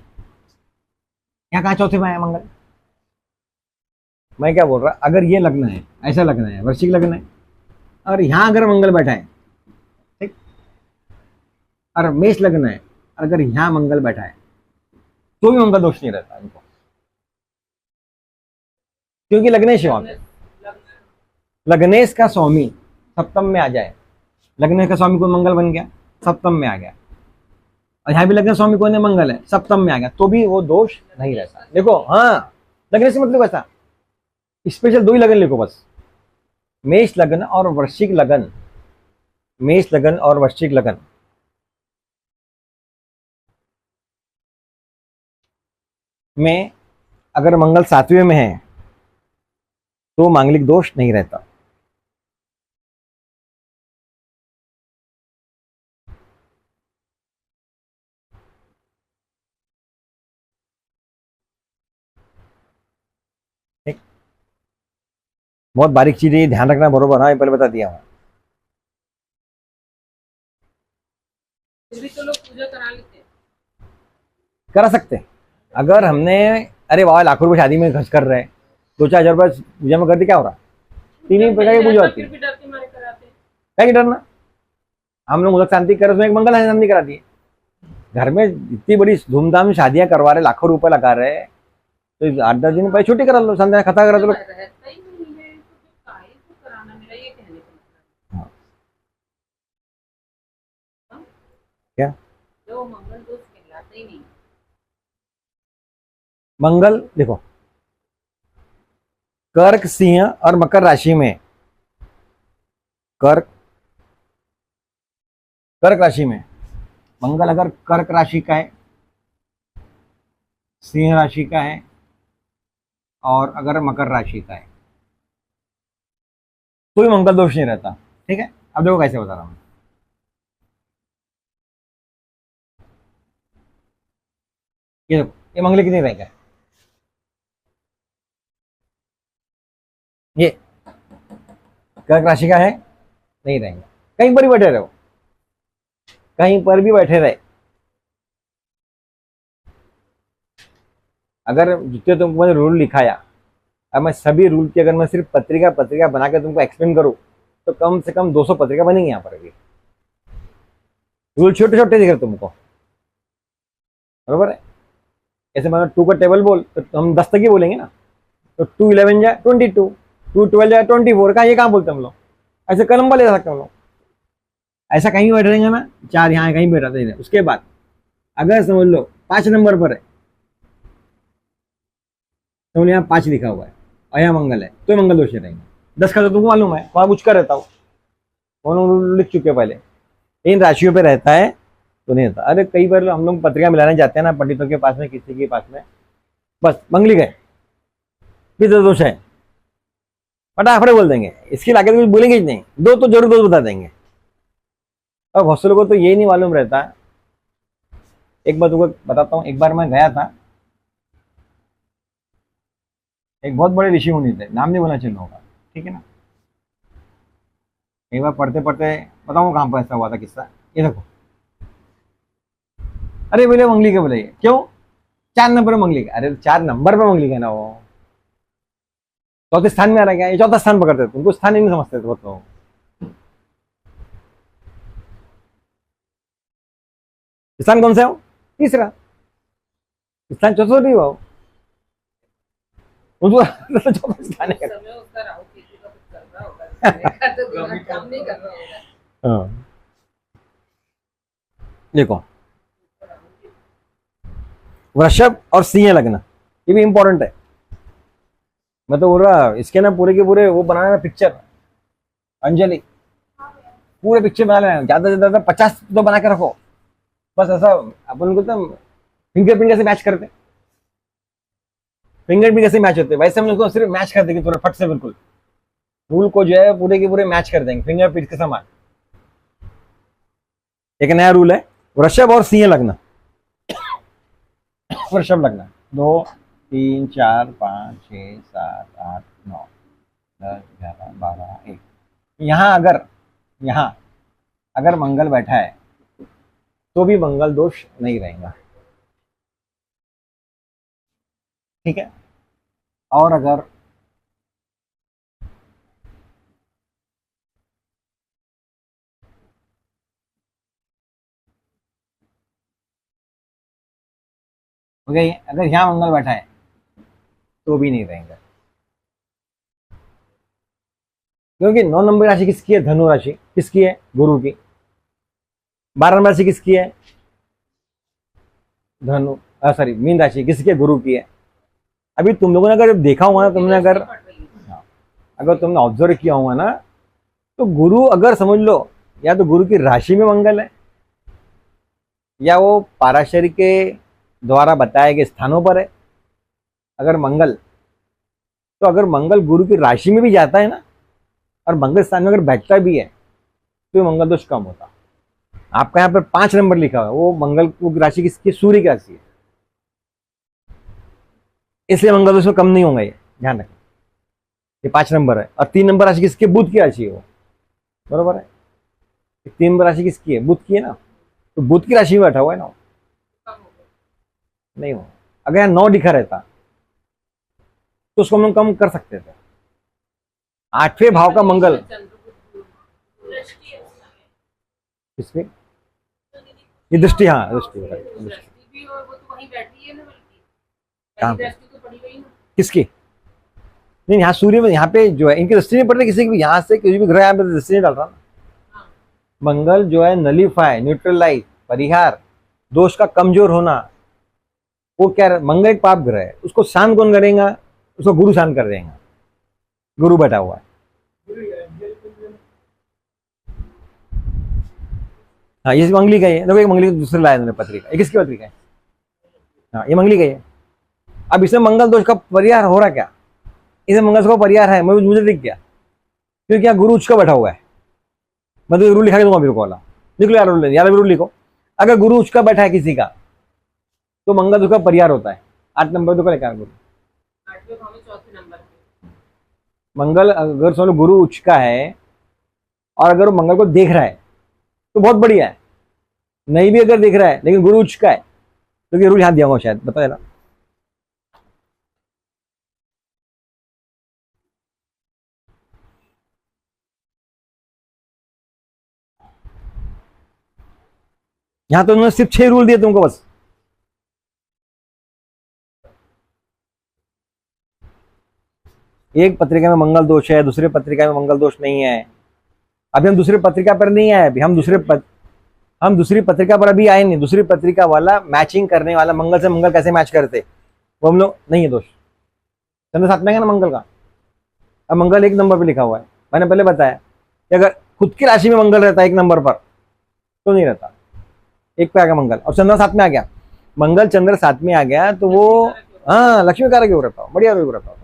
यहाँ कहाँ चौथे में आया मंगल। मैं क्या बोल रहा, अगर ये लग्न है, ऐसा लग्न है, वृश्चिक लग्न है, और यहाँ अगर मंगल बैठा है, ठीक, और मेष लग्न है, अगर यहाँ मंगल बैठा है, तो भी मंगल दोष नहीं रहता इनको, क्योंकि लग्नेश है वहां पे। लग्नेश का स्वामी सप्तम में आ जाए, लग्नेश का स्वामी कोई मंगल बन गया, सप्तम में आ गया, और यहाँ भी लग्न स्वामी कौन है, मंगल है, सप्तम में आ गया, तो भी वो दोष नहीं रहता। देखो, हाँ, लग्न से मतलब ऐसा स्पेशल 2 ही लगन लिखो बस, मेष लगन और वृश्चिक लगन, मेष लगन और वृश्चिक लगन में अगर मंगल 7वें में है, तो मांगलिक दोष नहीं रहता। ठीक, बहुत बारीक चीज है, ध्यान रखना बरोबर, हाँ ये पहले बता दिया। फिर भी तो लोग पूजा करा लेते हैं। करा सकते हैं, अगर हमने, अरे वाह लाखों रुपए शादी में खर्च कर रहे हैं, 2-4 हजार रुपये पूजा में कर दी, क्या हो रहा, 3 प्रकार की पूजा होती है, फिर भी डर के मारे कराते हैं। क्या की डरना। हम लोग उदक शांति कर, उसमें एक मंगल शांति करा दिए। घर में इतनी बड़ी धूमधाम शादियां करवा रहे, लाखों रुपए लगा रहे, तो 8-10 दिन पहले छुट्टी करा लो, संध्या खता करा दो। रहता ही नहीं है तो फिर काहे को कराना, मेरा ये कहने का मतलब हाँ, है। क्या जो मंगल दोष कहलाते ही नहीं। मंगल देखो, कर्क सिंह और मकर राशि में, कर्क कर्क राशि में मंगल अगर कर्क राशि का है, सिंह राशि का है, और अगर मकर राशि का है, तो भी मंगल दोष नहीं रहता। ठीक है, अब देखो कैसे बता रहा हूं। ये देखो, ये मंगल कितनी रहेगा, कर्क राशि का है, नहीं रहेंगे। कहीं पर भी बैठे रहो, कहीं पर भी बैठे रहे, अगर जितने तुमको मैंने रूल लिखाया, अब मैं सभी रूल की अगर मैं सिर्फ पत्रिका पत्रिका बना के तुमको एक्सप्लेन करूं तो कम से कम 200 पत्रिका बनेंगी यहाँ पर। अभी रूल छोटे छोटे दिख रहे तुमको, बरोबर है। ऐसे मतलब 2 का टेबल बोल तो हम 10 तक ही बोलेंगे ना, तो 2 11 जाए 22, 2 12 जाए 24 का, ये कहाँ बोलते हम लोग, ऐसे कल नंबर ले सकते हम लोग। ऐसा कहीं बैठ रहेंगे ना, 4 यहाँ कहीं बैठा था। उसके बाद अगर समझ लो 5 नंबर पर है, तो यहाँ 5 लिखा हुआ है और यहाँ मंगल है, तो मंगल दोष रहेंगे। 10 का तो तुमको मालूम है, वहां पूछ कर रहता हूँ, कौन लिख चुके पहले। इन राशियों पे रहता है तो नहीं रहता। अरे कई बार हम लोग पत्रिका मिलाने जाते हैं ना पंडितों के पास में, किसी के पास में, बस मंगली गए पितृ दोष है, फटाफट बोल देंगे, इसकी लागत कुछ बोलेंगे ही नहीं, दो तो जरूर दो बता देंगे। और बहुत से लोगों को तो ये नहीं मालूम रहता। एक बार तुमको बताता हूँ, एक बार मैं गया था, एक बहुत बड़े ऋषि मुनि थे, नाम नहीं बोलना चाहिए होगा, ठीक है ना। एक बार पढ़ते पढ़ते बताऊँ कहाँ पर ऐसा हुआ था किस्सा, ये देखो। अरे बोले मंगली के, बोले क्यों, 4 नंबर पर मंगली का। अरे 4 नंबर पर मंगली का ना, वो चौथे स्थान में आ रहा है क्या, ये चौथा स्थान पकड़ते थे, उनको स्थान ही नहीं समझते थे बहुत लोग। स्थान कौन सा है वो, तीसरा स्थान, चौथा नहीं हुआ वो चौथा स्थान है। समय उसका राहु केतु का कुछ चल रहा होगा, तो दिमाग काम नहीं कर रहा होगा। हाँ देखो, वृषभ और सिंह लग्न, ये भी इंपॉर्टेंट है। मैं तो बोल रहा इसके ना पूरे के पूरे वो बनाना है पिक्चर, अंजलि पूरे पिक्चर बना लेना, ज्यादा से ज्यादा 50 तो बना के रखो। बस ऐसा अपन को तो फिंगरप्रिंट कैसे मैच करते, फिंगरप्रिंट कैसे मैच होते, वैसे हम लोग को सिर्फ मैच कर देंगे थोड़ा फट से, बिल्कुल रूल को जो है पूरे के पूरे मैच कर देंगे फिंगरप्रिंट के समान। एक नया रूल है, वृषभ और सिंह लग्न, वृषभ लग्न 2 3 4 5 6 7 8 9 10 11 12 1, यहाँ अगर मंगल बैठा है तो भी मंगल दोष नहीं रहेगा, ठीक है। और अगर ओके, अगर यहाँ मंगल बैठा है तो भी नहीं रहेंगे, क्योंकि 9 नंबर राशि किसकी है, धनु राशि किसकी है, गुरु की। 12 नंबर राशि किसकी है, धनु सॉरी मीन राशि किसकी है, गुरु की है। अभी तुम लोगों ने अगर देखा हुआ ना, तुमने अगर तुमने ऑब्जर्व किया हुआ ना, तो गुरु अगर समझ लो या तो गुरु की राशि में मंगल है, या वो पाराशर के द्वारा बताए गए स्थानों पर है। अगर मंगल, तो अगर मंगल गुरु की राशि में भी जाता है ना, और मंगल स्थान में अगर बैठता भी है, तो मंगल दोष कम होता। आपका यहाँ पर 5 नंबर लिखा हुआ है, वो मंगल की राशि किसकी, सूर्य की राशि है, इसलिए मंगल दोष में कम नहीं होंगे, ये ध्यान रखें। ये 5 नंबर है, और 3 नंबर राशि किसकी, बुध की राशि है वो, बरोबर है। 3 नंबर राशि किसकी है, बुध की है ना, तो बुध की राशि में बैठा हुआ है ना, नहीं हो। अगर यहाँ 9 लिखा रहता तो उसको हम लोग कम कर सकते थे। 8वें भाव का मंगल किसके, ये दृष्टि, हाँ दृष्टि भी, और वो तो वहीं बैठी है ना, बल्कि कहाँ पहली पे? दृष्टि तो पड़ी गई ना। किसकी, नहीं यहाँ सूर्य में, यहाँ पे जो है इनकी दृष्टि नहीं पड़ रही, किसी की भी यहाँ से किसी भी ग्रह यहाँ पे दृष्टि नहीं डाल रहा ना। हाँ। मंगल जो है नलीफाई, न्यूट्रलाइज, परिहार, दोष का कमजोर होना, वो क्या, मंगल एक पाप ग्रह है, उसको शांत कौन करेगा, उसको गुरु शांत कर देगा, गुरु बैठा हुआ है। हाँ ये मंगली का ही है, देखो एक मंगली दूसरे लाया मैंने पत्रिका, ये किसकी पत्रिका है, हाँ ये मंगली का ही है। अब इसमें मंगल दोष का परिहार हो रहा क्या, इसमें मंगल का परिहार है, मुझे दिख गया, क्योंकि यहाँ गुरु उच्च का बैठा हुआ है। मैं तो रूल लिखा के दूंगा मेरे को वाला, लिख लो यार रूल, यार रूल लिखो। अगर गुरु उच्च का बैठा है किसी का, तो मंगल दोष का परिहार होता है। 8 नंबर तो लेकर गुरु, 8वें भाव में चौथे नंबर पे। मंगल अगर समझ लो गुरु उच्च का है और अगर वो मंगल को देख रहा है तो बहुत बढ़िया है, नहीं भी अगर देख रहा है लेकिन गुरु उच्च का है तो ये रूल यहाँ दिया हुआ शायद, बता जरा। यहाँ तो उन्होंने सिर्फ 6 रूल दिए तुमको बस। एक पत्रिका में मंगल दोष है, दूसरी पत्रिका में मंगल दोष नहीं है। अभी हम दूसरी पत्रिका पर नहीं आए, अभी हम दूसरी पत्रिका पर अभी आए नहीं। दूसरी पत्रिका वाला मैचिंग करने वाला मंगल से मंगल कैसे मैच करते वो हम लोग नहीं है दोष। चंद्र साथ में है ना मंगल का। अब मंगल 1 नंबर पे लिखा हुआ है, मैंने पहले बताया कि अगर खुद की राशि में मंगल रहता है 1 नंबर पर तो नहीं रहता। 1 पे आ गया मंगल और चंद्र साथ में आ गया, मंगल चंद्र साथ में आ गया तो वो हाँ लक्ष्मी कारक योग रहता हो, बढ़िया योग रहता हो।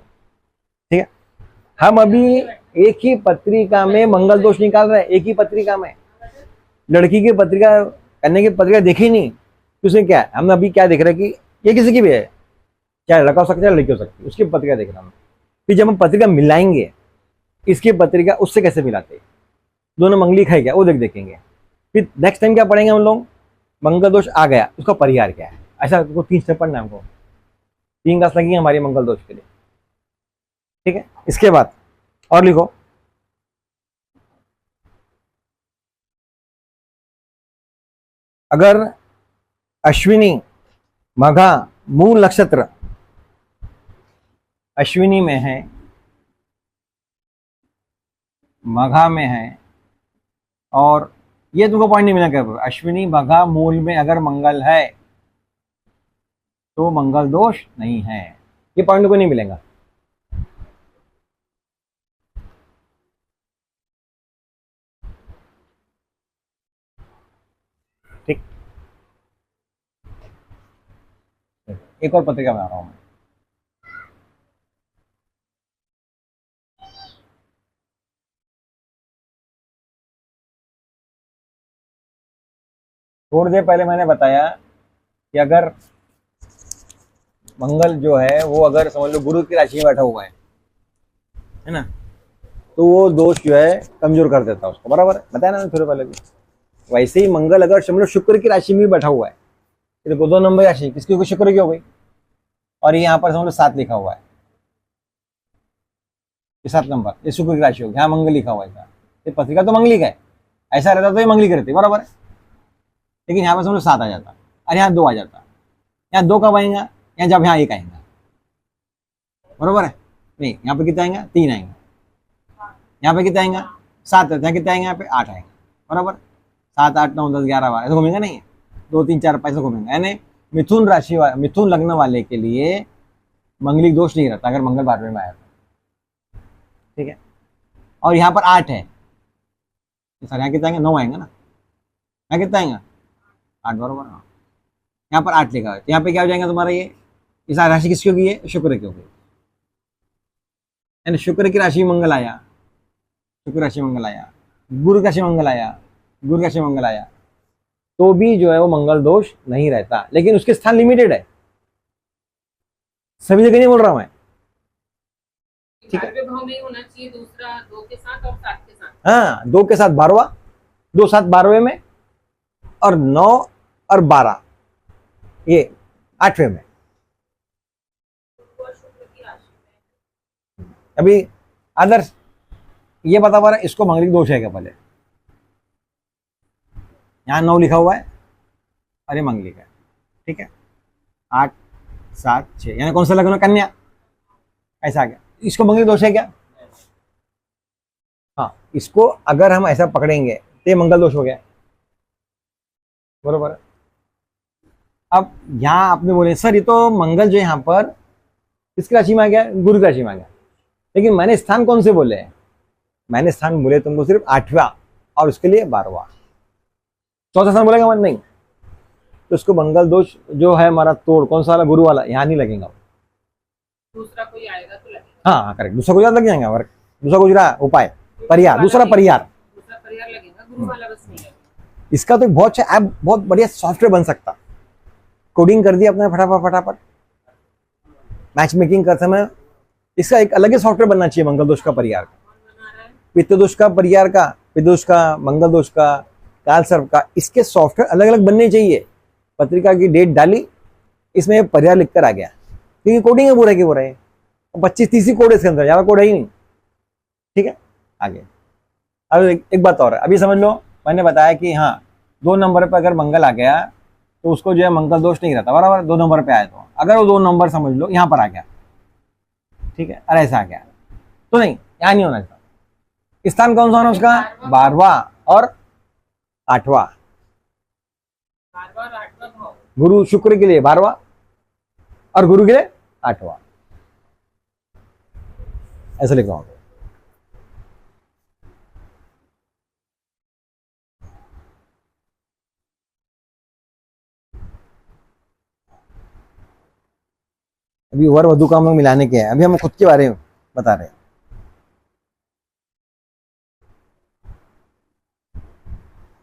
ठीक है, हम अभी एक ही पत्रिका में मंगल दोष निकाल रहे हैं, एक ही पत्रिका में। लड़की की पत्रिका कन्या की पत्रिका देखी नहीं तो उसमें क्या है, हम अभी क्या देख रहे हैं कि ये किसी की भी है, चाहे लड़का हो सकता है लड़की हो सकती है, उसकी पत्रिका देख रहा हूँ। फिर जब हम पत्रिका मिलाएंगे इसकी पत्रिका उससे कैसे मिलाते, दोनों मंगली खाई क्या वो देखेंगे। फिर नेक्स्ट टाइम क्या पढ़ेंगे हम लोग, मंगल दोष आ गया उसका परिहार क्या है। ऐसा 3 स्टेप पढ़ना है हमको, 3 क्लास लगेंगे हमारी मंगल दोष के लिए। ठीक है, इसके बाद और लिखो, अगर अश्विनी मघा मूल नक्षत्र अश्विनी में है, मघा में है, और ये तुमको पॉइंट नहीं मिला क्या, अश्विनी मघा मूल में अगर मंगल है तो मंगल दोष नहीं है, ये पॉइंट को नहीं मिलेगा। ठीक, एक और पत्रिका बना रहा हूं मैं। थोड़ी देर पहले मैंने बताया कि अगर मंगल जो है वो अगर समझ लो गुरु की राशि में बैठा हुआ है ना, तो वो दोष जो है कमजोर कर देता है उसको, बराबर है, बताया ना थोड़े पहले भी। वैसे ही मंगल अगर समझ लो शुक्र की राशि में बैठा हुआ है, देखो 2 नंबर राशि किसकी होगी, शुक्र की हो गई, और यहाँ पर समझ लो 7 लिखा हुआ है, ये 7 नंबर, ये शुक्र की राशि होगी, यहाँ मंगल लिखा हुआ है, ये पत्रिका तो मंगली का है, ऐसा रहता तो ये मंगली करती, बराबर है। लेकिन यहाँ पर समझ लो 7 आ जाता और यहाँ 2 आ जाता, यहाँ 2 कब आएगा, यहाँ जब यहाँ 1 आएगा, बराबर है। नहीं, यहाँ पे कितना आएगा, 3 आएंगे, यहाँ पे कितना आएगा 7, यहाँ कितना आएगा, यहाँ पे 8 आएगा, बराबर। 7, 8, 9, 10, 11, 12 ऐसे घूमेंगे नहीं, 2, 3, 4, 5 घूमेंगे। यानी मिथुन राशि मिथुन लग्न वाले के लिए मंगलिक दोष नहीं रहता अगर मंगल 12वें में आया था। ठीक है, और यहाँ पर 8 है सर, यहाँ कितना आएंगे, 9 आएंगे ना, यहाँ कितना आएगा 8, बराबर। हाँ, यहाँ पर 8 लिखा है, यहाँ पे क्या हो जाएगा तुम्हारा, ये इस राशि किसकी होगी, है शुक्र की होगी, यानी शुक्र की राशि मंगल आया, शुक्र राशि मंगल आया, गुरु राशि मंगल आया, गुरु राशि मंगल आया, तो भी जो है वो मंगल दोष नहीं रहता, लेकिन उसके स्थान लिमिटेड है, सभी जगह नहीं बोल रहा हूं मैं। ठीक है, 12वें भाव में होना चाहिए, दूसरा 2 के साथ और 7 के साथ। हाँ 2 के साथ 12वां, 2 7 12वें में, और 9 और 12 ये 8वें में। अभी आदर्श ये बता पा रहा है इसको मंगलिक दोष है क्या, पहले यहाँ 9 लिखा हुआ है, अरे मंगलिक है। ठीक है, 8, 7, 6 यानी कौन सा लग्न, कन्या, ऐसा आ गया, इसको मंगलिक दोष है क्या। हाँ, इसको अगर हम ऐसा पकड़ेंगे तो ये मंगल दोष हो गया, बरोबर है। अब यहाँ आपने बोले सर ये तो मंगल जो यहाँ पर किसकी राशि में आ गया, गुरु की राशि में आ गया, लेकिन मैंने स्थान कौन से बोले हैं, मैंने स्थान बोले तुमको सिर्फ 8वां और उसके लिए 12वां, 4था स्थान बोलेगा मन नहीं, तो उसको मंगल दोष जो है हमारा तोड़ कौन सा वाला, गुरु वाला, यहाँ नहीं लगेगा, दूसरा कोई आएगा तो लगेगा। हाँ करेक्ट, दूसरा गुजरात लग जाएगा, दूसरा गुजरात उपाय परिहार, दूसरा परिहार, दूसरा परिहार लगेगा, गुरु वाला बस नहीं लगेगा। इसका तो एक बहुत अच्छा ऐप, बहुत बढ़िया सॉफ्टवेयर बन सकता, कोडिंग कर दिया अपने फटाफट, मैच मेकिंग करते समय इसका एक अलग ही सॉफ्टवेयर बनना चाहिए मंगल दोष का परिहार का, कौन बना रहा है? पित्त दोष का परिहार का, पित्त दोष का, मंगल दोष का, काल सर्प का, इसके सॉफ्टवेयर अलग अलग बनने चाहिए। पत्रिका की डेट डाली, इसमें ये परिहार लिखकर आ गया, क्योंकि कोडिंग है पूरा की पूरा है, 25-30 ही कोड है इसके अंदर, ज्यादा कोड है ही नहीं। ठीक है, आगे अब एक बात और है, अभी समझ लो, मैंने बताया कि हाँ 2 नंबर पर अगर मंगल आ गया तो उसको जो है मंगल दोष नहीं रहता, बराबर। 2 नंबर पे आया तो अगर वो 2 नंबर समझ लो यहाँ पर आ गया, ठीक है, और ऐसा आ गया तो नहीं, यहाँ नहीं होना चाहिए। स्थान कौन सा होना उसका? 12वां और 8वां। 12वां और 8वां भाव। गुरु शुक्र के लिए 12वां और गुरु के लिए 8वां, ऐसा लिखा होगा। अभी वर वधु का हम लोग मिलाने के हैं, अभी हम खुद के बारे में बता रहे हैं।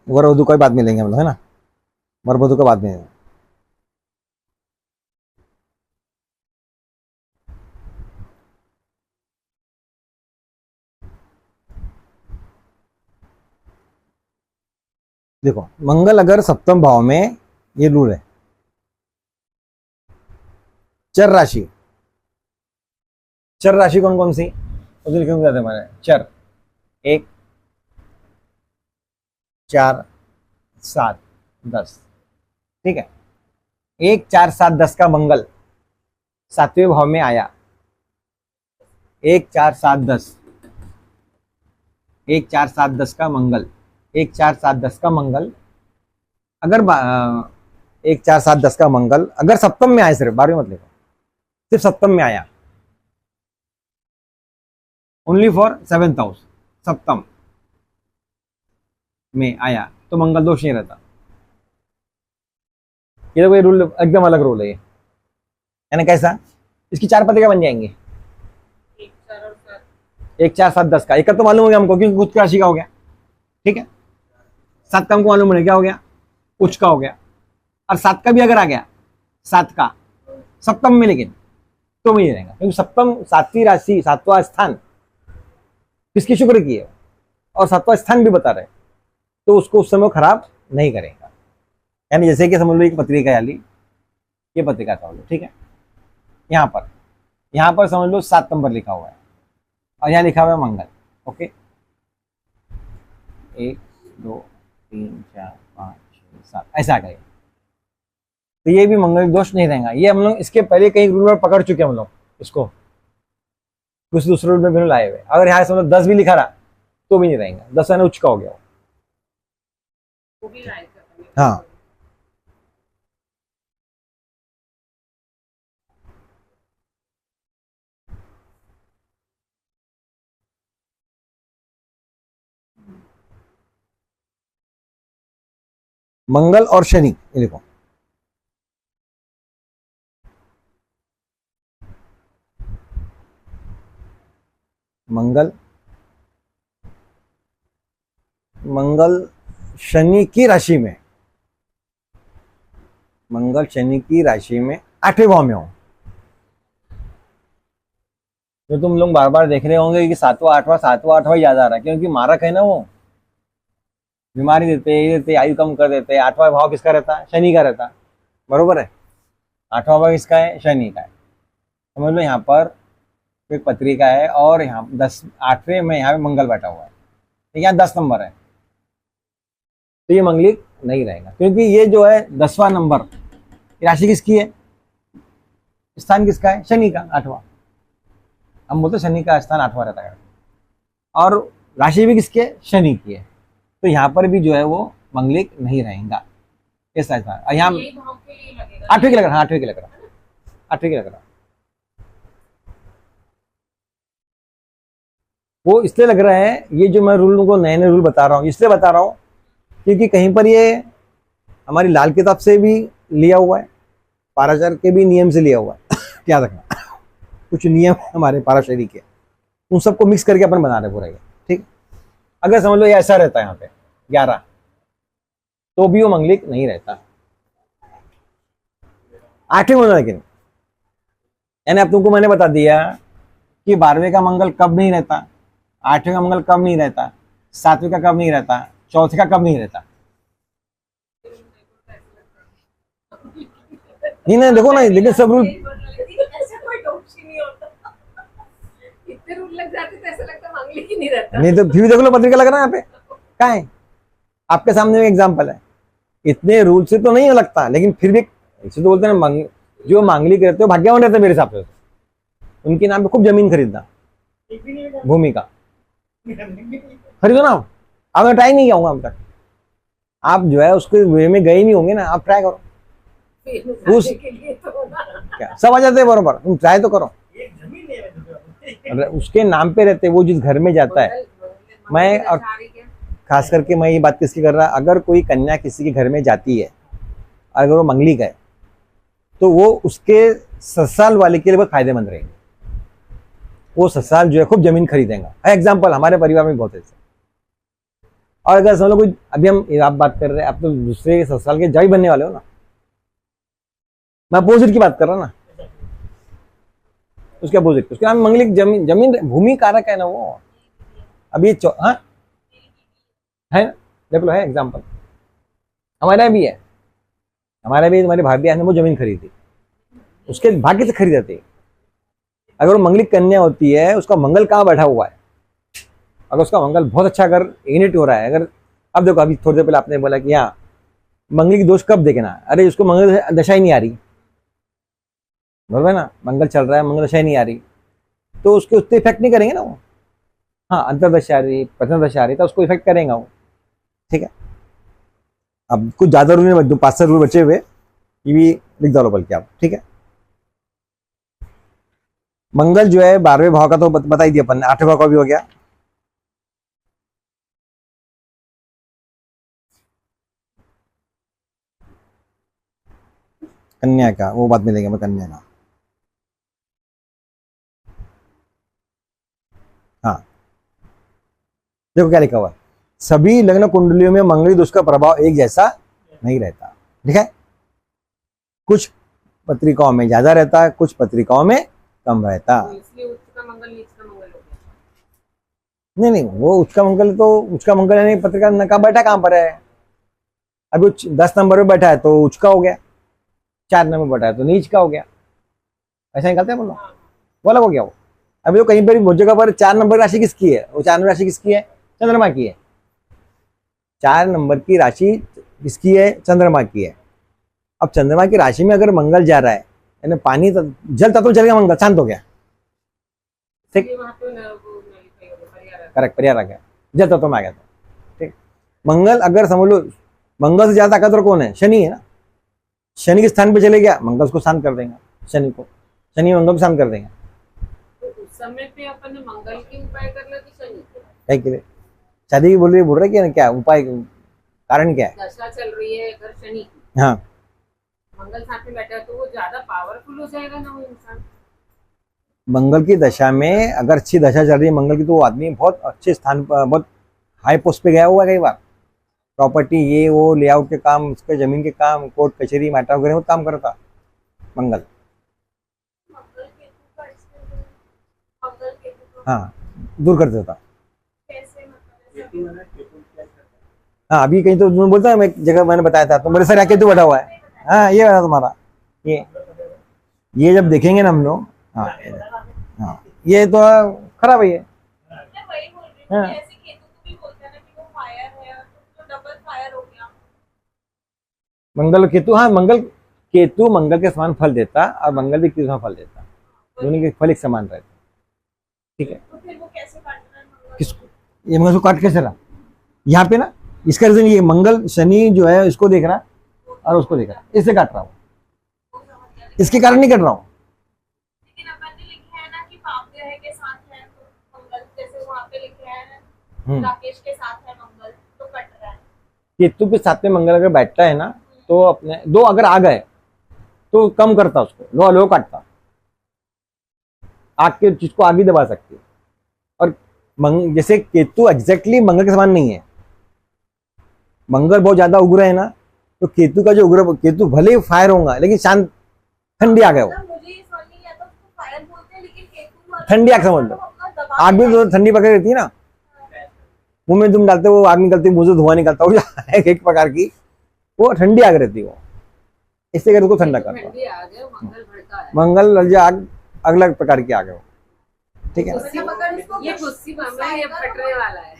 वर वधु का बाद मिलेंगे हम लोग, है ना, वर वधु का बाद में। देखो मंगल अगर सप्तम भाव में, ये रूल है, चर राशि, चर राशि कौन कौन सी उसे लिखे जाते मैंने, चर 1, 4, 7, 10, ठीक है। 1, 4, 7, 10 का मंगल 7वें भाव में आया, 1, 4, 7, 10, 1, 4, 7, 10 का मंगल, 1, 4, 7, 10 का मंगल अगर 1, 4, 7, 10 का मंगल अगर सप्तम में आया, सिर्फ 12वें मत लिखो, सिर्फ सप्तम में आया, ओनली फॉर 7th हाउस, सप्तम में आया तो मंगल दोष नहीं रहता। ये तो कोई रूल एकदम अलग रूल है ये, यानी कैसा, इसकी 4 पत्रिका बन जाएंगे, 1, 4 और 7। 1, 4, 7, 10 का एक तो मालूम हो गया हमको क्योंकि खुद की राशि का हो गया, ठीक है। 7 का हमको मालूम है क्या हो गया, उच्च का हो गया, और 7 का भी अगर आ गया, 7 का सप्तम में, लेकिन तो नहीं रहेगा, क्योंकि सप्तम 7वीं राशि 7वां स्थान किसकी शुक्र की है, और 7वां स्थान भी बता रहे, तो उसको उस समय खराब नहीं करेगा। यानी जैसे कि समझ लो एक पत्रिका आली, ये पत्रिका समझ लो, ठीक है, यहाँ पर समझ लो 7 नंबर लिखा हुआ है और यहाँ लिखा हुआ है मंगल, ओके, 1, 2, 3, 4, 5, 6, 7 ऐसा आ गया, तो ये भी मंगल दोष नहीं रहेगा। ये हम लोग इसके पहले कई रूल में पकड़ चुके हैं हम लोग इसको, कुछ दूसरे रूल में भी लाए हुए। अगर यहाँ समझ 10 भी लिखा रहा तो भी नहीं रहेगा, 10 उच्च का हो गया वो भी लाएगा। हाँ, मंगल और शनि, ये देखो मंगल शनि की राशि में, मंगल शनि की राशि में 8वें भाव में हो, तो तुम लोग बार बार देख रहे होंगे कि 7वां 8वां 7वां 8वां याद आ रहा है, क्योंकि मारक है ना, वो बीमारी देते, ये देते, आयु कम कर देते। 8वां भाव किसका रहता है, शनि का रहता है, बरोबर है। 8वां भाव किसका है, शनि का है। समझ लो यहाँ पर एक पत्रिका है और यहाँ 8वें में यहाँ पे मंगल बैठा हुआ है, तो यहाँ 10 नंबर है, तो ये मंगलिक नहीं रहेगा, क्योंकि ये जो है 10वां नंबर, राशि किसकी है, स्थान किसका है, शनि का 8वां। हम बोलते शनि का स्थान 8वां रहता है, और राशि भी किसकी है, शनि की है, तो यहाँ पर भी जो है वो मंगलिक नहीं रहेगा। ऐसा है यहाँ 8वें के 8वें के लग रहा है, 8वें के लग रहा है, 8वें के लग रहा है। वो इसलिए लग रहा है, ये जो मैं रूल को नए नए रूल बता रहा हूँ इसलिए बता रहा हूँ क्योंकि कहीं पर ये हमारी लाल किताब से भी लिया हुआ है, पाराशर के भी नियम से लिया हुआ है क्या रखना कुछ नियम हमारे पाराशरी के, उन सबको मिक्स करके अपन बना रहे पूरा ये, ठीक। अगर समझ लो ये ऐसा रहता है यहाँ पे 11, तो भी वो मंगलिक नहीं रहता। 8वें में, लेकिन यानी अब तुमको मैंने बता दिया कि 12वें का मंगल कब नहीं रहता, 8वें का मंगल कब नहीं रहता, 7वें का कब नहीं रहता, 4थे का कब नहीं रहता। नहीं देखो ना, लेकिन सब रूल ऐसा कोई डोपशी नहीं होता। इतने रूल लग जाते तो ऐसा लगता मांगलिक ही नहीं रहता। नहीं तो फिर भी देखो लो पत्रिका लग रहा है यहाँ पे, कहाँ है आपके सामने में एग्जाम्पल है। इतने रूल से तो नहीं लगता, लेकिन फिर भी इसे तो बोलते हैं जो मांगलिक रहते हो भाग्यवान रहते हैं मेरे हिसाब से। उनके नाम पे खूब जमीन खरीदना, एक भी नहीं मिला। भूमि का नहीं खरीदो ना। आपने ट्राई नहीं किया होगा अब तक, आप जो है उसके वे में गए नहीं होंगे ना, आप ट्राई करो। उस के लिए तो ना क्या सब आ जाते हैं बरोबर, तुम ट्राई तो करो। एक जमीन नहीं है मेरे को। उसके नाम पे रहते हैं, वो जिस घर में जाता है। मैं और खास करके मैं ये बात किसकी कर रहा, अगर कोई कन्या किसी के घर में जाती है, अगर वो मंगलिक है, तो वो उसके ससुराल वाले के लिए बहुत फायदेमंद रहेंगे। वो ससुराल जो है खूब जमीन खरीदेगा। एग्जाम्पल हमारे परिवार में बहुत ऐसे। और अगर समझ लो कोई, अभी हम आप बात कर रहे हैं, आप तो दूसरे ससुराल के जवाई बनने वाले हो ना, मैं अपोजिट की बात कर रहा हूँ ना, उसके अपोजिट, उसके नाम मंगलिक जमीन, जमीन भूमि कारक है ना वो। अभी हाँ है, देख लो है एग्जाम्पल, हमारे यहाँ भी है। हमारे भी हमारे भाभी ने वो जमीन खरीदी, उसके भाग्य से खरीदा थी। अगर वो मंगलिक कन्या होती है, उसका मंगल कहाँ बैठा हुआ है, अगर उसका मंगल बहुत अच्छा अगर यूनिट हो रहा है, अगर अब देखो अभी थोड़ी देर पहले आपने बोला कि हाँ मंगलिक दोष कब देखना, अरे उसको मंगल दशा ही नहीं आ रही, बराबर है ना, मंगल चल रहा है, मंगल दशा ही नहीं आ रही, तो उसके उससे इफेक्ट नहीं करेंगे ना वो। हाँ अंतरदशा आ रही, प्रथम दशा आ रही, तो उसको इफेक्ट करेगा वो। ठीक है, अब कुछ ज्यादा रूल नहीं, 5-7 रूल बचे हुए, ये भी लिख डालो बल्कि आप। ठीक है, मंगल जो है 12वें भाव का तो बता ही दिया अपन ने, 8वें भाव का भी हो गया। कन्या का वो बात मिलेगा, मैं कन्या का। हाँ देखो क्या लिखा हुआ है, सभी लग्न कुंडलियों में मंगली दोष का प्रभाव एक जैसा नहीं रहता। ठीक है, कुछ पत्रिकाओं में ज्यादा रहता है, कुछ पत्रिकाओं में कम रहता। इसलिए उच्च का मंगल नीच का मंगल हो गया। नहीं वो उसका मंगल, तो उसका मंगल यानी पत्रिका न कहाँ बैठा, कहाँ पर है। अभी 10 नंबर में बैठा है तो उच्च का हो गया, 4 नंबर में बैठा है तो नीच का हो गया, ऐसा निकलता है बोलो, वो अलग हो गया वो। अभी तो कहीं पर भी बहुत जगह पर 4 नंबर की राशि किसकी है, वो 4 नंबर राशि किसकी है, चंद्रमा की है। 4 नंबर की राशि किसकी है, चंद्रमा की है। अब चंद्रमा की राशि में अगर मंगल जा रहा है, यानी पानी जल तत्व चल गया, मंगल शांत हो गया। ठीक, करेक्ट, परिहार आ गया, जल तत्व में आ गया था। ठीक, मंगल अगर समझ लो, मंगल से ज्यादा ताकतवर कौन है, शनि है ना। शनि के स्थान पे चले गया, मंगल उसको शांत कर देगा, शनि को, शनि मंगल को शांत कर देगा। तो उस समय पे अपन ने मंगल की उपाय करना कि शनि के लिए शादी की बोल रहे कि क्या उपाय, कारण क्या है। दशा चल रही है अगर शनि, हाँ मंगल साथ में बैठा है तो वो ज्यादा पावरफुल हो जाएगा ना वो इंसान। मंगल की दशा में अगर अच्छी दशा चल रही है मंगल की, तो वो आदमी बहुत अच्छे स्थान पर, बहुत हाई पोस्ट पे गया हुआ है कई बार, प्रॉपर्टी ये वो लेआउट के काम, उसके जमीन के काम, कोर्ट कचहरी मैटर वगैरह बहुत काम करता मंगल। हाँ दूर कर देता। हाँ अभी कहीं तो तुम बोलता है, मैं एक जगह मैंने बताया था, तो मेरे सर आके तो बैठा हुआ है। हाँ ये वाला तुम्हारा, ये जब देखेंगे ना हम लोग, हाँ हाँ ये तो खराब है ये। हाँ मंगल केतु, हाँ मंगल केतु मंगल के समान फल देता, और मंगल भी केतु समान फल देता, दोनों के फल एक समान रहते। ठीक है, तो फिर वो कैसे काटना है मंगल? किसको, ये मंगल को काट कैसे रहा यहाँ पे ना, इसका रीजन ये मंगल शनि जो है इसको देख रहा और उसको देख रहा, इससे काट रहा हूँ, इसके कारण नहीं कट रहा हूँ। लेकिन अपन ने लिखा है ना कि पाप ग्रह के साथ है तो मंगल, जैसे वहाँ पे लिखा है राकेश के साथ है मंगल, तो कट रहा है। केतु के साथ में मंगल अगर बैठता है ना, तो अपने 2 अगर आ गए तो कम करता उसको, लो काटता, आग के चीज को आगे दबा सकती है। और जैसे केतु एग्जैक्टली मंगल के समान नहीं है, मंगल बहुत ज्यादा उग्र है ना, तो केतु का जो उग्र, केतु भले फायर होगा लेकिन शांत ठंडी आ गया वो। मुझे ये समझ नहीं आता, उसको फायर बोलते हैं लेकिन केतु वाला ठंडी आग समझ लो, आग भी तो ठंडी पकड़ रहती है ना, मुंह में तुम डालते हो आग निकलती, मुंह से धुआं निकलता हो एक प्रकार की वो ठंडी आग रहती है वो, इससे कर उसको ठंडा कर दो। ठंडी आग है, मंगल भड़का है। मंगल लज्जा आग अलग प्रकार की आग है वो, ठीक है। ये गुस्सी मामला है, ये फटने वाला है।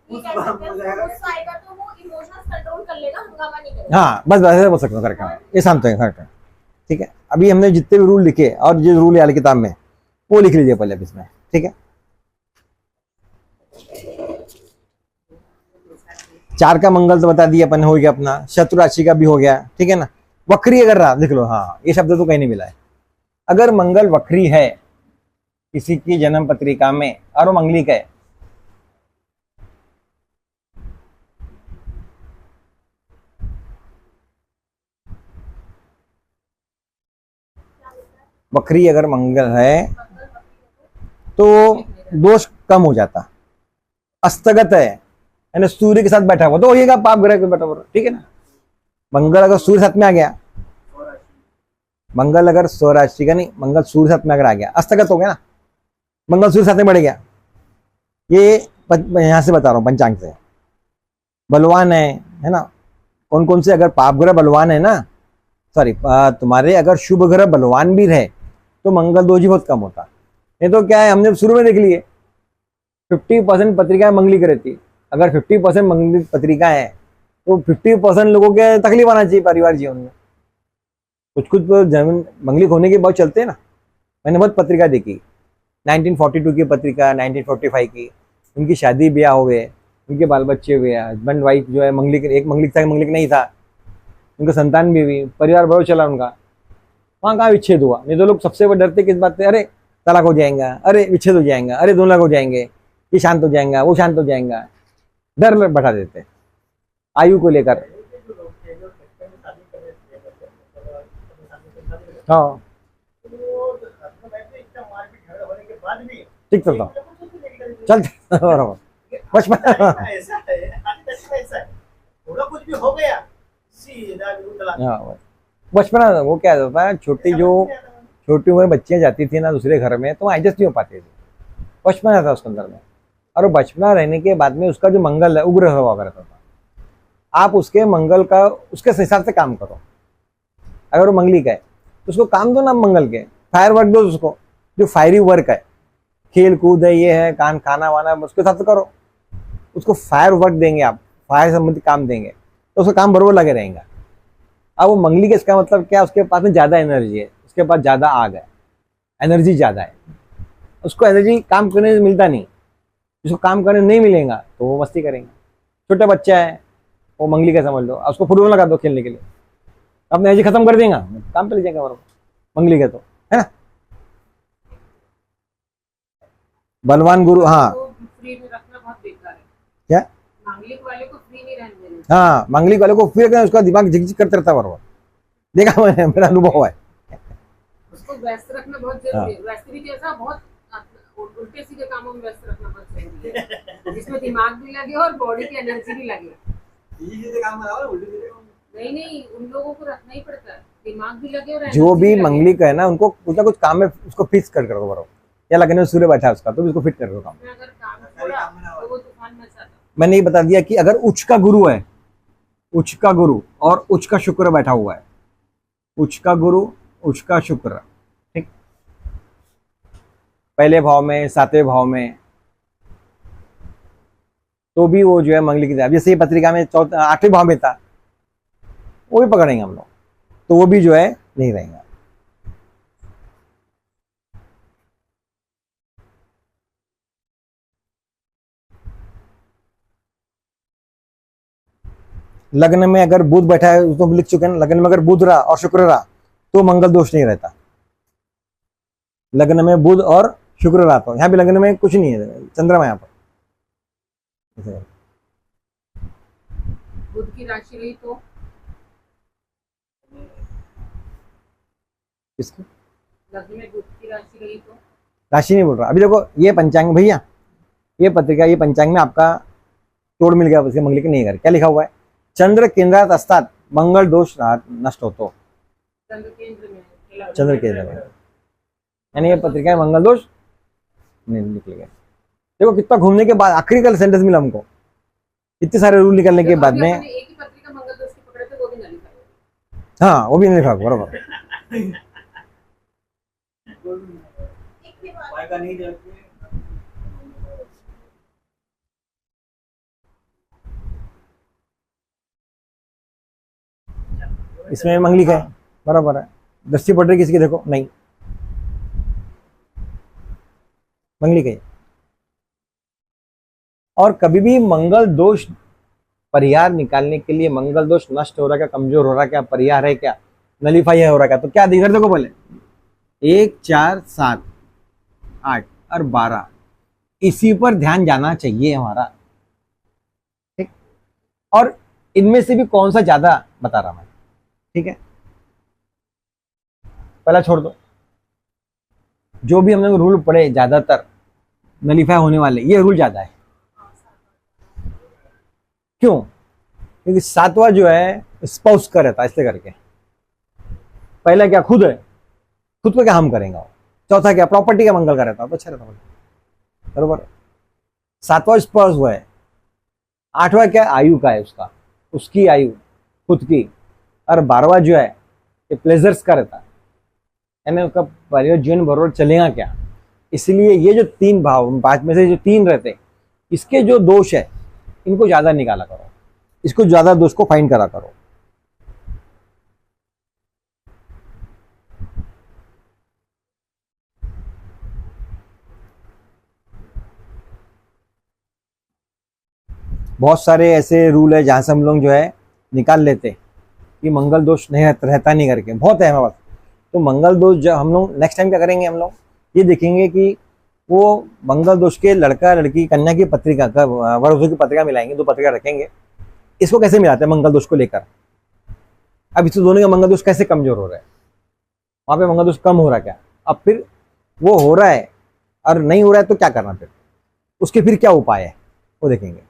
ये कह सकते हैं गुस्सा आएगा तो वो इमोशंस कंट्रोल कर लेगा, हंगामा नहीं करेगा। हाँ बस ऐसे बोल सकते हो, करके ये शांत है करके, ठीक है। अभी हमने जितने भी रूल लिखे और जो रूल वाली किताब में वो लिख लीजिए पहले इसमें, ठीक है। 4 का मंगल तो बता दिया अपन, हो गया अपना। शत्रु राशि का भी हो गया, ठीक है ना। वक्री अगर रहा, लिख लो, हाँ ये शब्द तो कहीं नहीं मिला है। अगर मंगल वक्री है किसी की जन्म पत्रिका में और वो मंगलिक है, वक्री अगर मंगल है तो दोष कम हो जाता। अस्तगत है यानी सूर्य के साथ बैठा हुआ तो होइएगा पाप ग्रह पे बैठा हुआ, ठीक है ना। मंगल अगर सूर्य साथ में आ गया, मंगल अगर स्वराशि का नहीं, मंगल सूर्य साथ में अगर आ गया, अस्तगत हो गया ना, मंगल सूर्य साथ में बढ़ गया। ये यहां से बता रहा हूं पंचांग से। बलवान है ना, कौन कौन से अगर पाप ग्रह बलवान है ना, सॉरी तुम्हारे अगर शुभ ग्रह बलवान भी रहे तो मंगल दोष बहुत कम होता। नहीं तो क्या है, हमने शुरू में देख लिए 50% पत्रिकाएं मंगलिक रहती। अगर 50% मंगलिक पत्रिका है तो 50% लोगों के तकलीफ आना चाहिए परिवार जीवन में। कुछ जमीन मंगलिक होने के बहुत चलते हैं ना। मैंने बहुत पत्रिका देखी, 1942 की पत्रिका, 1945 की, उनकी शादी ब्याह हो गए, उनके बाल बच्चे हुए, हस्बैंड वाइफ जो है मंगलिक, एक मंगलिक था, मंगलिक नहीं था, उनका संतान भी हुई, परिवार बहुत चला उनका। वहाँ कहाँ विच्छेद हुआ? नहीं तो लोग सबसे बड़े डरते किस बात से, अरे तलाक हो जाएगा, अरे विच्छेद हो जाएगा, अरे 2 लाख हो जाएंगे, ये शांत हो जाएगा, वो शांत हो जाएगा, डर बैठा देते आयु को लेकर। हाँ ठीक चलता चल बचपन ऐसा है, ऐसा है, थोड़ा कुछ भी हो गया सीधा हाँ बचपना वो क्या होता है, छोटी उम्र बच्चियां जाती थी ना दूसरे घर में तो वो एडजस्ट नहीं हो पाते थे, बचपना था उसके अंदर में। और वो बचपना रहने के बाद में उसका जो मंगल है उग्र हुआ करता था। आप उसके मंगल का उसके हिसाब से काम करो। अगर वो मंगलिक है तो उसको काम दो ना मंगल के, फायर वर्क दो उसको, जो फायरी वर्क है, खेल कूद है, ये है खाना वाना, उसके हिसाब से करो। उसको फायर वर्क देंगे आप, फायर संबंधित काम देंगे तो उसका काम बरोबर लगे रहेगा। अब वो मंगलिक है, इसका मतलब क्या, उसके पास में ज्यादा एनर्जी है, उसके पास ज्यादा आग है, एनर्जी ज्यादा है, उसको एनर्जी काम करने से मिलता नहीं। जिसको काम करने नहीं मिलेगा तो वो मस्ती करेंगे। छोटा बच्चा है वो मंगलिक है समझ लो, उसको फुटबॉल लगा दो खेलने के लिए, अपनी एनर्जी खत्म कर देगा, काम पे ले जाएगा बरोबर, मंगलिक है तो, है ना। बलवान गुरु, हाँ फ्री में रखना बहुत बेकार है। क्या, मंगलिक वाले को फ्री नहीं रहने देना। हाँ मंगलिक वाले को फिर उसका दिमाग झिकझिक करते रहता बरोबर, देखा मैंने, मेरा अनुभव है। उसको व्यस्त रखना बहुत जरूरी है। व्यस्त भी कैसा, बहुत उल्टे सीधे कामों में व्यस्त रखना बहुत जरूरी है, जिसमें दिमाग भी लगे और बॉडी की एनर्जी भी लगे। नहीं, उन लोगों को रखना ही पड़ता है, दिमाग भी लगे और जो भी मंगलिक है ना उनको कुछ ना कुछ काम में उसको फिक्स कर करो बरोबर। या लगने में सूर्य बैठा है उसका तो भी उसको फिट कर दो काम। अगर काम छोड़ा तो वो तूफान मचाता। मैंने ये बता दिया कि अगर उच्च का गुरु है, उच्च का गुरु और उच्च का शुक्र बैठा हुआ है, उच्च का गुरु उच्च का शुक्र, ठीक, पहले भाव में, 7वें भाव में, तो भी वो जो है मंगलिक की, जैसे ये पत्रिका में 8वें भाव में था, वो भी पकड़ेंगे हम लोग, तो वो भी जो है नहीं रहेगा। लग्न में अगर बुध बैठा है, तो लिख चुके हैं ना, लग्न में अगर बुध रहा और शुक्र रहा तो मंगल दोष नहीं रहता। लग्न में बुध और शुक्र रहा तो यहाँ भी लग्न में कुछ नहीं है, चंद्रमा यहाँ पर। बुध की राशि रही तो किसकी लग्न में बुध की राशि रही तो, राशि नहीं बोल रहा अभी। देखो ये पंचांग भैया, ये पत्रिका, ये पंचांग में आपका तोड़ मिल गया, उसके मंगलिक नहीं कर, क्या लिखा हुआ है, चंद्र केंद्रात असतात मंगल दोष नष्ट होतो। चंद्र केंद्र में चंद्र केंद्र में, यानी ये पत्रिका में मंगल दोष नहीं निकल गए। देखो कितना घूमने के बाद आखिरी का सेंटेंस मिला हमको, इतने सारे रूल निकलने के बाद में। एक ही पत्रिका मंगल दोष की पकड़े थे, वो भी नलीफाई हो गई। हाँ वो भी नहीं लिखा बराबर। एक भी बात पाएगा नहीं जाके। इसमें मंगली का है, बराबर है। दृष्टि पड़ रही किसी की, देखो नहीं, मंगली का है। और कभी भी मंगल दोष परिहार निकालने के लिए, मंगल दोष नष्ट हो रहा है क्या, कमजोर हो रहा है क्या, परिहार है क्या, नलीफाई हो रहा है क्या, तो क्या दिखा देखो पहले 1 4 7 8 और 12, इसी पर ध्यान जाना चाहिए हमारा, ठीक। और इनमें से भी कौन सा ज्यादा बता रहा मैं, ठीक है। पहला छोड़ दो, जो भी हमने रूल पढ़े ज्यादातर नलीफाई होने वाले, ये रूल ज्यादा है। क्यों? क्योंकि 7वां जो है स्पाउस का रहता है, इसलिए करके। पहला क्या खुद है, खुद पे क्या हम करेंगे। चौथा क्या प्रॉपर्टी का मंगल का रहता है, तो अच्छा रहता है, बरोबर। 7वां स्पाउस हुआ है। 8वां क्या आयु का है, उसका, उसकी आयु खुद की। और 12वां जो है ये प्लेजर्स का रहता है, यानी उसका परिवार जीवन बरोबर चलेगा क्या। इसलिए ये जो 3 भाव, 5 में से जो 3 रहते, इसके जो दोष है इनको ज्यादा निकाला करो, इसको ज्यादा दोष को फाइंड करा करो। बहुत सारे ऐसे रूल है जहां से हम लोग जो है निकाल लेते कि मंगल दोष नहीं रहता नहीं करके, बहुत है हमारे पास। तो मंगल दोष जब हम लोग नेक्स्ट टाइम क्या करेंगे, हम लोग ये देखेंगे कि वो मंगल दोष के लड़का लड़की कन्या की पत्रिका का वरदों की पत्रिका मिलाएंगे, 2 पत्रिका रखेंगे, इसको कैसे मिलाते हैं मंगल दोष को लेकर। अब इससे दोनों का मंगल दोष कैसे कमजोर हो रहा है, वहां पे मंगल दोष कम हो रहा है क्या, अब फिर वो हो रहा है और नहीं हो रहा है तो क्या करना, फिर उसके फिर क्या उपाय है वो देखेंगे।